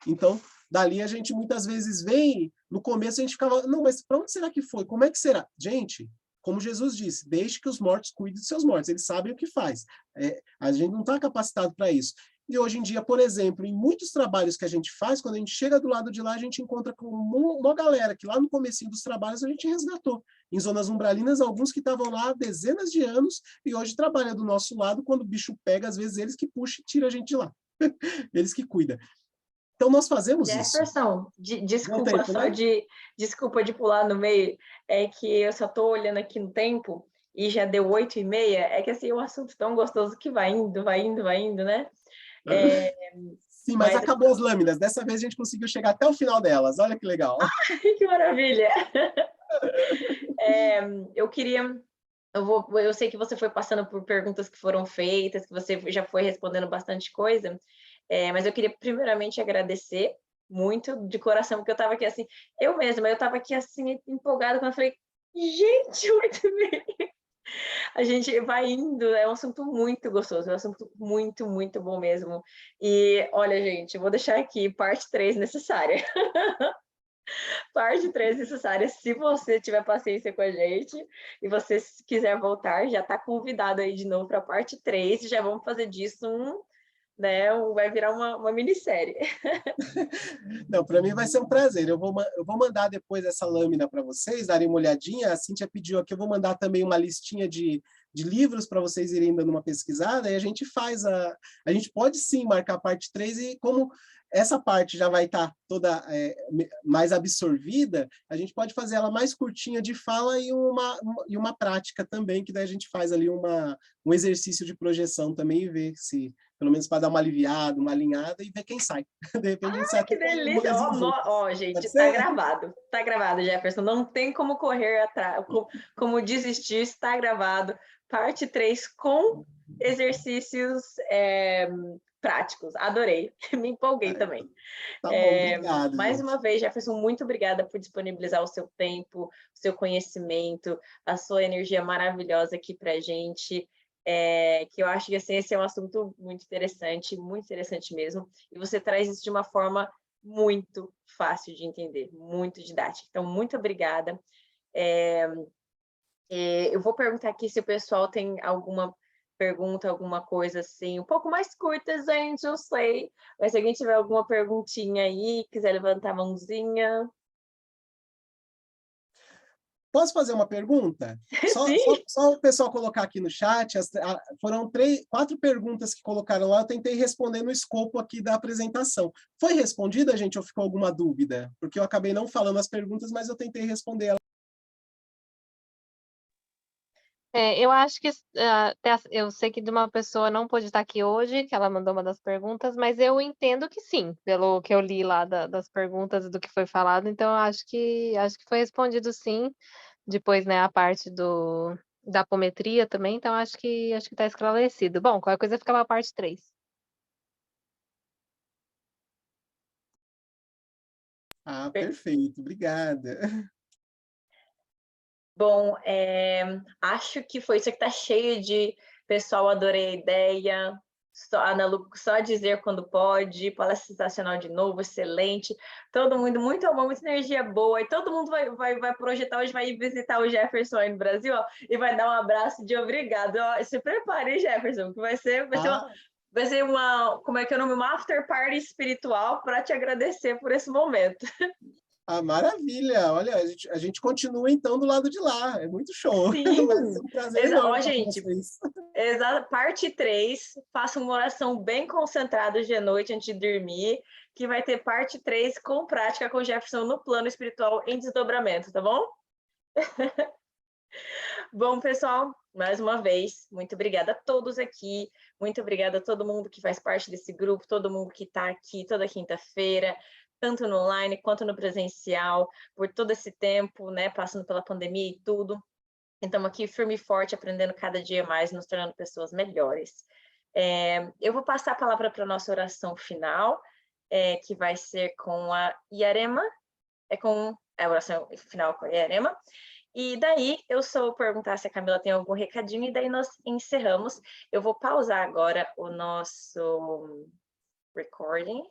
Então, dali a gente muitas vezes vem, no começo a gente ficava, não, mas para onde será que foi? Como é que será? Gente, como Jesus disse, deixe que os mortos cuidem de seus mortos, eles sabem o que faz. A gente não está capacitado para isso. E hoje em dia, por exemplo, em muitos trabalhos que a gente faz, quando a gente chega do lado de lá, a gente encontra com uma galera que lá no comecinho dos trabalhos a gente resgatou. Em zonas umbralinas, alguns que estavam lá há dezenas de anos e hoje trabalham do nosso lado, quando o bicho pega, às vezes eles que puxam e tiram a gente de lá. Eles que cuidam. Então, nós fazemos isso. Jefferson, desculpa de pular no meio, é que eu só estou olhando aqui no tempo e já deu 8h30, é que assim, é um assunto tão gostoso que vai indo, né? Sim, mas acabou as lâminas. Dessa vez a gente conseguiu chegar até o final delas. Olha que legal. Que maravilha! Eu sei que você foi passando por perguntas que foram feitas, que você já foi respondendo bastante coisa, mas eu queria primeiramente agradecer muito de coração, porque eu estava aqui assim, eu estava aqui assim, empolgada, quando eu falei, gente, 8h30! A gente vai indo, é um assunto muito gostoso, é um assunto muito, muito bom mesmo. E, olha, gente, eu vou deixar aqui parte 3 necessária. Parte 3 necessária, se você tiver paciência com a gente e você quiser voltar, já está convidado aí de novo para a parte 3 e já vamos fazer disso vai virar uma minissérie. Não, para mim vai ser um prazer. Eu vou mandar depois essa lâmina para vocês darem uma olhadinha. A Cíntia pediu aqui, eu vou mandar também uma listinha de livros para vocês irem dando uma pesquisada, e a gente faz a gente pode sim marcar a parte 3, e como essa parte já vai estar toda mais absorvida, a gente pode fazer ela mais curtinha de fala e uma prática também, que daí a gente faz ali um exercício de projeção também e ver se, pelo menos para dar uma aliviada, uma alinhada e ver quem sai. De repente a gente sai que delícia! Gente, tá gravado, Jefferson, não tem como correr atrás, como desistir, está gravado. Parte 3 com exercícios práticos. Adorei, me empolguei também. Tá bom, obrigado. Mais gente. uma vez, Jefferson, muito obrigada por disponibilizar o seu tempo, o seu conhecimento, a sua energia maravilhosa aqui para a gente. Que eu acho que assim, esse é um assunto muito interessante mesmo, e você traz isso de uma forma muito fácil de entender, muito didática. Então, muito obrigada. Eu vou perguntar aqui se o pessoal tem alguma pergunta, alguma coisa assim, um pouco mais curta, gente, eu sei, mas se alguém tiver alguma perguntinha aí, quiser levantar a mãozinha. Posso fazer uma pergunta? Só o pessoal colocar aqui no chat, foram 4 perguntas que colocaram lá, eu tentei responder no escopo aqui da apresentação. Foi respondida, gente, ou ficou alguma dúvida? Porque eu acabei não falando as perguntas, mas eu tentei responder ela. Eu acho que eu sei que de uma pessoa não pôde estar aqui hoje, que ela mandou uma das perguntas, mas eu entendo que sim, pelo que eu li lá das perguntas e do que foi falado, então eu acho que foi respondido sim. Depois, né, a parte da apometria também, então acho que está esclarecido. Bom, qualquer coisa fica para a parte 3. Perfeito, obrigada. Bom, acho que foi isso que está cheio de pessoal, adorei a ideia, Ana Lu, só dizer quando pode, palestra sensacional de novo, excelente, todo mundo, muito amor, muita energia boa, e todo mundo vai projetar hoje, vai visitar o Jefferson aí no Brasil, ó, e vai dar um abraço de obrigado, ó, se prepare, Jefferson, que vai ser uma, como é que é o nome? Uma after party espiritual para te agradecer por esse momento. Ah, maravilha! Olha, a gente continua então do lado de lá, é muito show. Vai ser Sim! um prazer enorme Ó, estar com gente, vocês. parte 3, faça uma oração bem concentrada hoje à noite antes de dormir, que vai ter parte 3 com prática com Jefferson no plano espiritual em desdobramento, tá bom? Bom, pessoal, mais uma vez, muito obrigada a todos aqui, muito obrigada a todo mundo que faz parte desse grupo, todo mundo que está aqui toda quinta-feira, tanto no online quanto no presencial, por todo esse tempo, né, passando pela pandemia e tudo. Estamos aqui firme e forte, aprendendo cada dia mais, nos tornando pessoas melhores. Eu vou passar a palavra para a nossa oração final, que vai ser com a Yarema, com a oração final com a Yarema, e daí eu só vou perguntar se a Camila tem algum recadinho, e daí nós encerramos. Eu vou pausar agora o nosso recording,